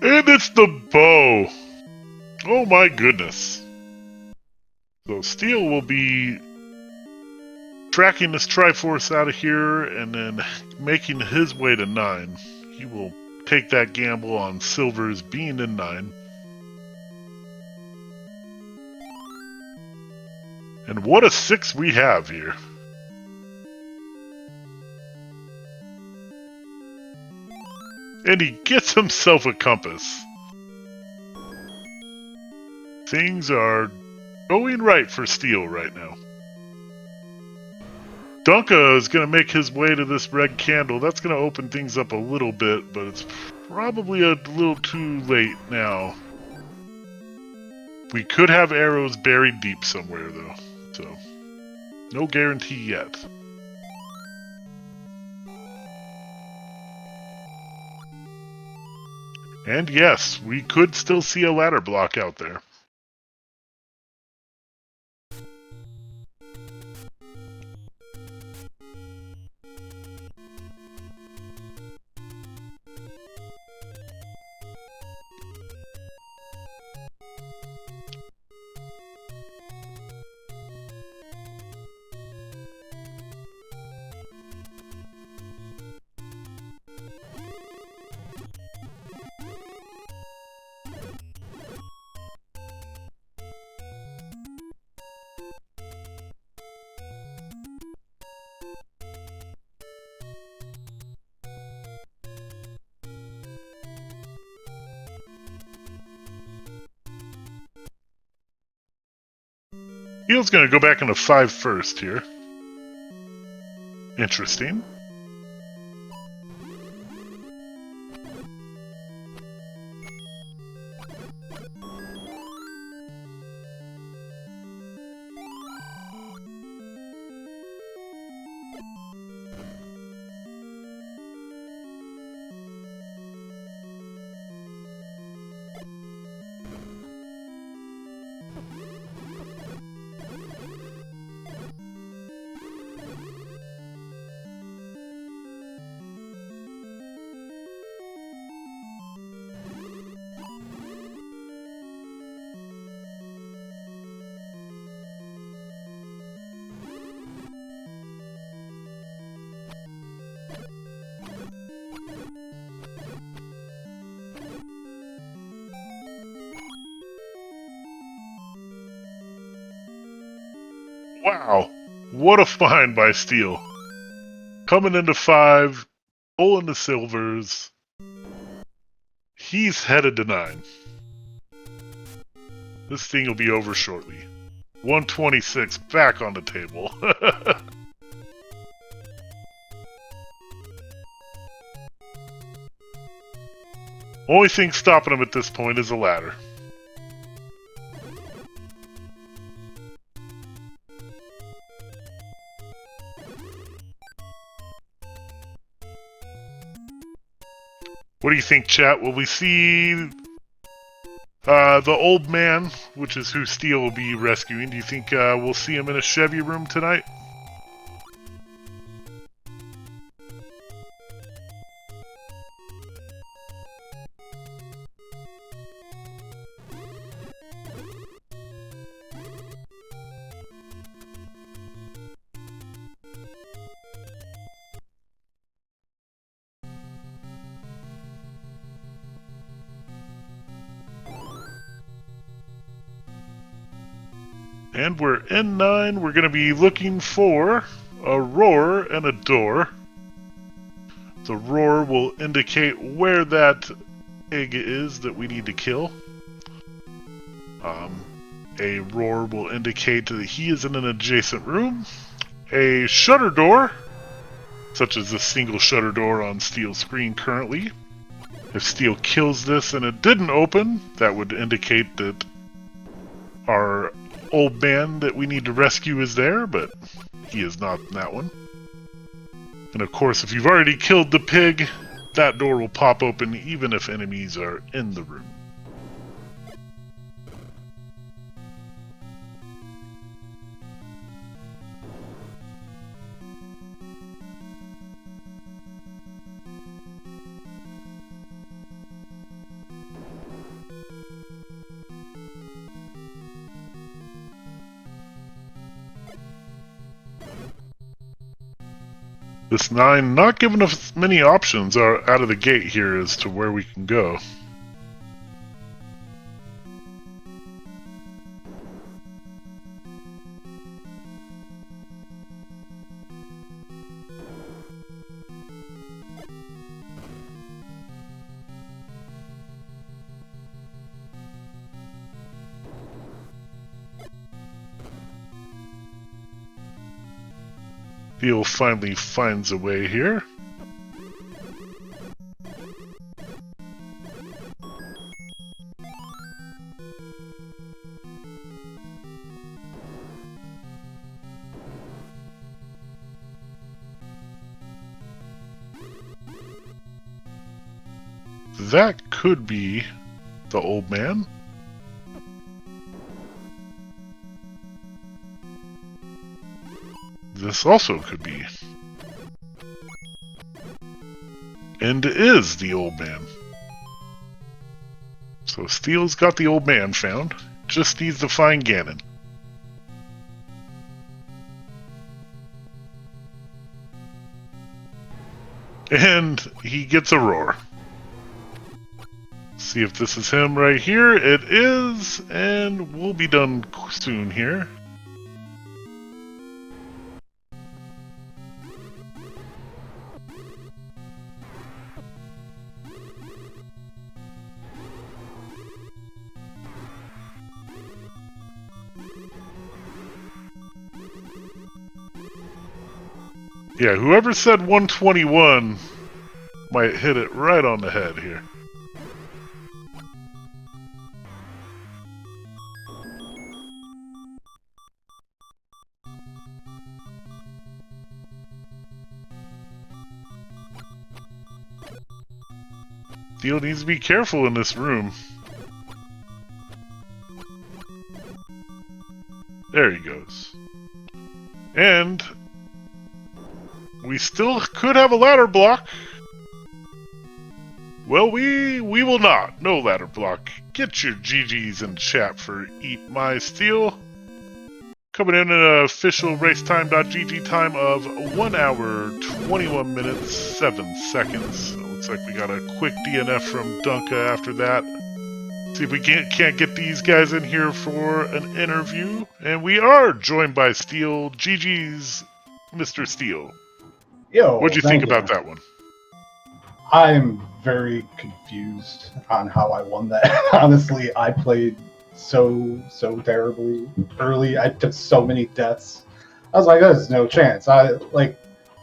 And it's the bow! Oh my goodness. So Steel will be tracking this Triforce out of here and then making his way to 9. He will take that gamble on Silver's being in 9. And what a 6 we have here. And he gets himself a compass. Things are going right for Steel right now. Dunka is going to make his way to this red candle. That's going to open things up a little bit, but it's probably a little too late now. We could have arrows buried deep somewhere, though. So, no guarantee yet. And yes, we could still see a ladder block out there. Steel's going to go back into 5 first here. Interesting. Wow, what a find by Steel. Coming into 5, pulling the silvers. He's headed to 9. This thing will be over shortly. 126 back on the table. Only thing stopping him at this point is a ladder. What do you think, chat? Will we see the old man, which is who Steel will be rescuing? Do you think we'll see him in a Chevy room tonight? And we're in 9. We're going to be looking for a roar and a door. The roar will indicate where that egg is that we need to kill. A roar will indicate that he is in an adjacent room. A shutter door, such as this single shutter door on Steel's screen currently. If Steel kills this and it didn't open, that would indicate that our old man that we need to rescue is there, but he is not in that one. And of course, if you've already killed the pig, that door will pop open even if enemies are in the room. This 9 not giving us many options out of the gate here as to where we can go. Steel finally finds a way here. That could be the old man. This also could be. And is the old man. So Steel's got the old man found. Just needs to find Gannon. And he gets a roar. See if this is him right here. It is, and we'll be done soon here. Yeah, whoever said 121 might hit it right on the head here. Steel needs to be careful in this room. There he goes. And we still could have a ladder block. Well, we will not. No ladder block. Get your GGs in chat for Eat My Steel. Coming in an official racetime.gg time of 1 hour, 21 minutes, 7 seconds. Looks like we got a quick DNF from Dunka after that. See if we can't get these guys in here for an interview. And we are joined by Steel. GG's, Mr. Steel. Yo, what'd you think about that one? I'm very confused on how I won that. Honestly, I played so terribly early. I took so many deaths. I was like, there's no chance.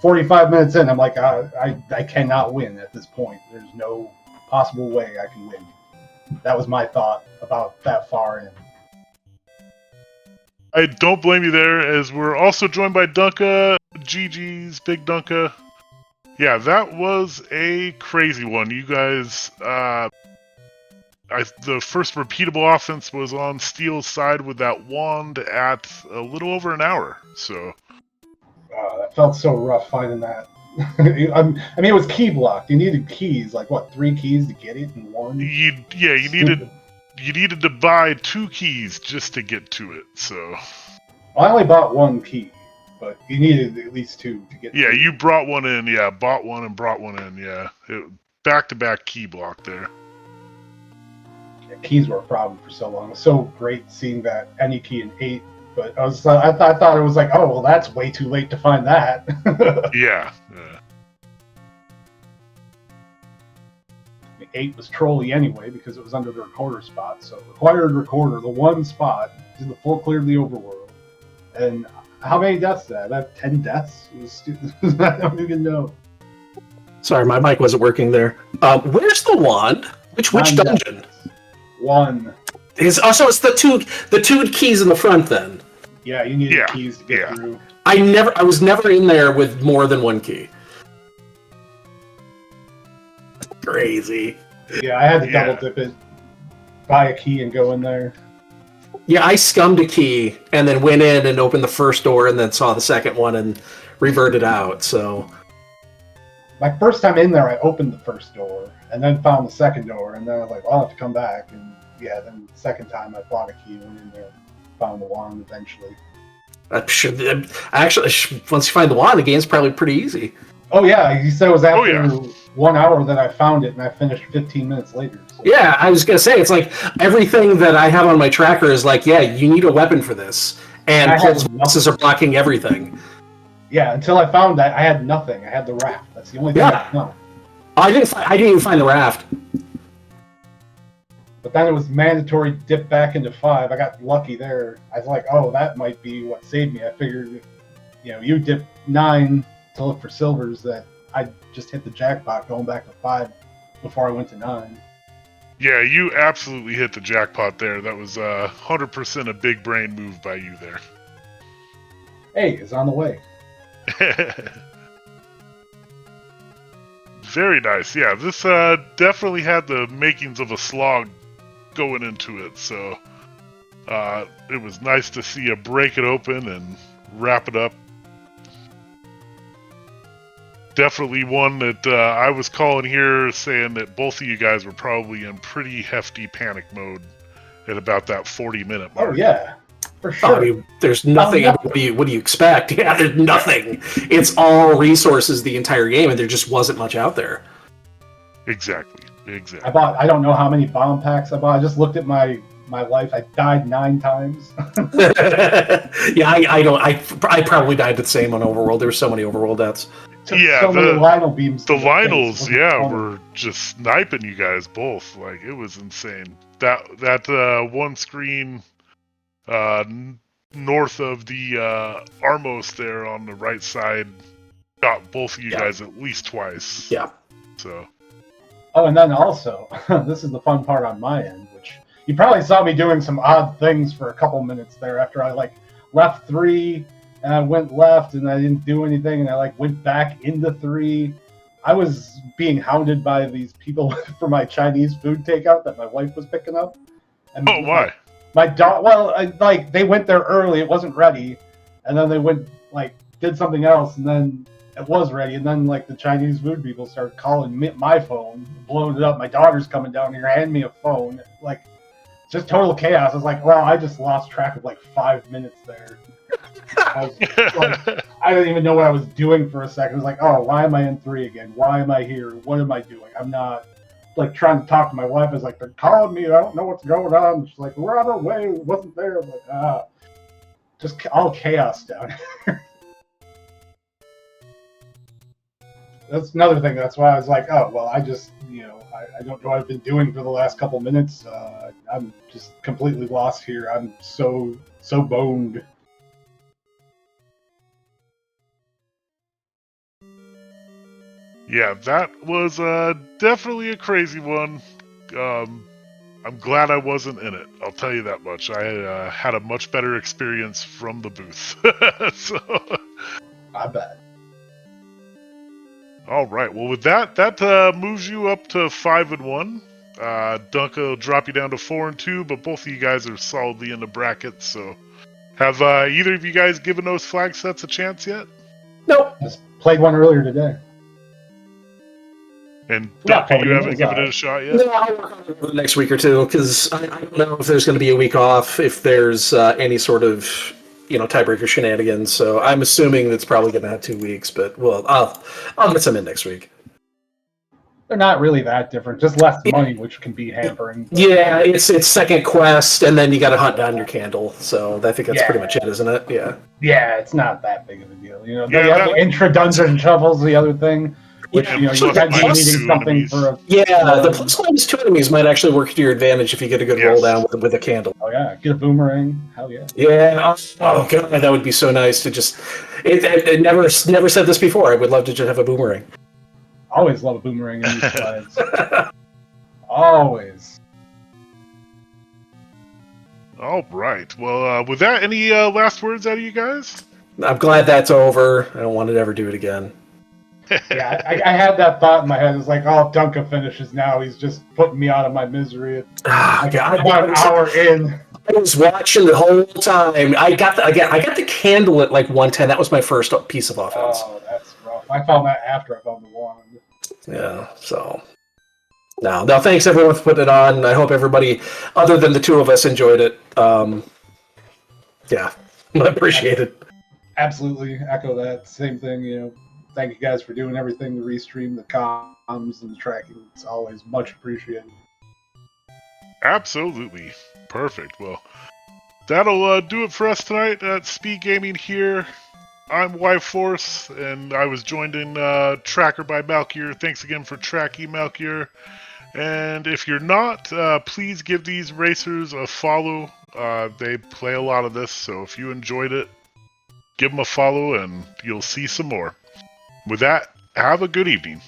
45 minutes in, I'm like, I cannot win at this point. There's no possible way I can win. That was my thought about that far in. I don't blame you there, as we're also joined by Dunka. GG's, BigDunka. Yeah, that was a crazy one. You guys, the first repeatable offense was on Steel's side with that wand at a little over an hour, so... that felt so rough finding that. I mean, it was key blocked. You needed keys, 3 keys to get it in one? You needed to buy 2 keys just to get to it, so... I only bought 1 key, but you needed at least 2 to get Yeah, you brought one in, bought one and brought one in, back-to-back key block there. Yeah, keys were a problem for so long. It was so great seeing that any key in 8, but I thought it was like, oh, well, that's way too late to find that. Yeah. 8 was trolly anyway because it was under the recorder spot. So required recorder, the one spot, did the full clear of the overworld. And how many deaths did I have? I have 10 deaths? It was stupid. I don't even know. Sorry, my mic wasn't working there. Where's the wand? Which dungeon? Deaths. 1. It's the two keys in the front then. Yeah, you needed keys to get through. I was never in there with more than 1 key. Crazy. Yeah, I had to double dip it, buy a key and go in there. Yeah, I scummed a key and then went in and opened the first door and then saw the second one and reverted out, so... My first time in there, I opened the first door and then found the second door, and then I was like, well, I'll have to come back. And then the second time I bought a key, went in there, found the wand eventually. I'm sure actually, once you find the wand, the game's probably pretty easy. Oh yeah, you said it was after 1 hour that I found it, and I finished 15 minutes later. So. Yeah, I was gonna say, it's like everything that I have on my tracker is like, yeah, you need a weapon for this, and Pulse bosses are blocking everything. Yeah, until I found that, I had nothing. I had the raft. That's the only thing I know. I didn't even find the raft. But then it was mandatory dip back into 5. I got lucky there. I was like, oh, that might be what saved me. I figured, you dip 9 to look for silvers, that I just hit the jackpot going back to 5 before I went to 9. Yeah, you absolutely hit the jackpot there. That was 100% a big brain move by you there. Hey, it's on the way. Very nice. Yeah, this definitely had the makings of a slog going into it, so it was nice to see you break it open and wrap it up. Definitely one that I was calling here saying that both of you guys were probably in pretty hefty panic mode at about that 40-minute mark. Oh, yeah. For sure. I mean, there's nothing. What do you expect? Yeah, there's nothing. It's all resources the entire game, and there just wasn't much out there. Exactly. I don't know how many bomb packs I bought. I just looked at my life. I died 9 times. Yeah, I probably died the same on Overworld. There were so many Overworld deaths. Yeah, so many Lionel beams. The Lionels, were just sniping you guys both. Like, it was insane. That one screen north of the Armos there on the right side, got both of you Yeah. guys at least twice. Yeah. So. Oh, and then also, this is the fun part on my end, which you probably saw me doing some odd things for a couple minutes there after I like left 3 and I went left and I didn't do anything and I like went back into 3. I was being hounded by these people for my Chinese food takeout that my wife was picking up. And Oh, why? My dog. Well, like they went there early; it wasn't ready, and then they went like did something else, and then it was ready, and then like the Chinese food people started calling me, my phone, blowing it up. My daughter's coming down here, hand me a phone, like just total chaos. I was like, wow, I just lost track of like 5 minutes there. I didn't even know what I was doing for a second. I was like, oh, why am I in 3 again? Why am I here? What am I doing? I'm not like trying to talk to my wife. I was like, they're calling me. I don't know what's going on. She's like, we're on our way. It wasn't there. I'm like, just all chaos down here. That's another thing. That's why I was like, oh, well, I just, I don't know what I've been doing for the last couple minutes. I'm just completely lost here. I'm so boned. Yeah, that was definitely a crazy one. I'm glad I wasn't in it. I'll tell you that much. I had a much better experience from the booth. So, I bet. all right. Well, with that moves you up to 5-1. Dunka will drop you down to 4-2, but both of you guys are solidly in the bracket. So, have either of you guys given those flag sets a chance yet? Nope. Just played one earlier today. And Yeah, Dunka, you haven't it's given it a alright. shot yet? No, I'll work on it over the next week or two because I don't know if there's going to be a week off, if there's any sort of tiebreaker shenanigans. So I'm assuming it's probably going to have 2 weeks, but well, I'll get some in next week. They're not really that different. Just less money, which can be hampering. But Yeah, it's second quest, and then you got to hunt down your candle. So I think that's pretty much it, isn't it? Yeah. yeah, it's not that big of a deal. Yeah, the that- intra-dungeon shovels, the other thing. Which, Yeah, you plus might be minus needing 2 something enemies. for a... Yeah, the plus minus 2 enemies might actually work to your advantage if you get a good Yes. roll down with a candle. Oh, yeah. Get a boomerang. Hell yeah. Yeah. Oh god, that would be so nice to just. I never said this before. I would love to just have a boomerang. Always love a boomerang in these slides. Always. All right. Well, with that, any last words out of you guys? I'm glad that's over. I don't want to ever do it again. Yeah, I had that thought in my head. It's like, oh, if Dunka finishes now, he's just putting me out of my misery. Ah, I'm about an hour in. I was watching the whole time. I got the candle at like 110. That was my first piece of offense. Oh, that's rough. I found that after I found the wand. Yeah. So. No. Thanks everyone for putting it on. I hope everybody, other than the two of us, enjoyed it. Yeah, I appreciate it. Absolutely echo that. Same thing. Thank you guys for doing everything, the restream, the comms, and the tracking. It's always much appreciated. Absolutely. Perfect. Well, that'll do it for us tonight at SpeedGaming here. I'm Y-Force, and I was joined in Tracker by Malkier. Thanks again for tracking, Malkier. And if you're not, please give these racers a follow. They play a lot of this, so if you enjoyed it, give them a follow and you'll see some more. With that, have a good evening.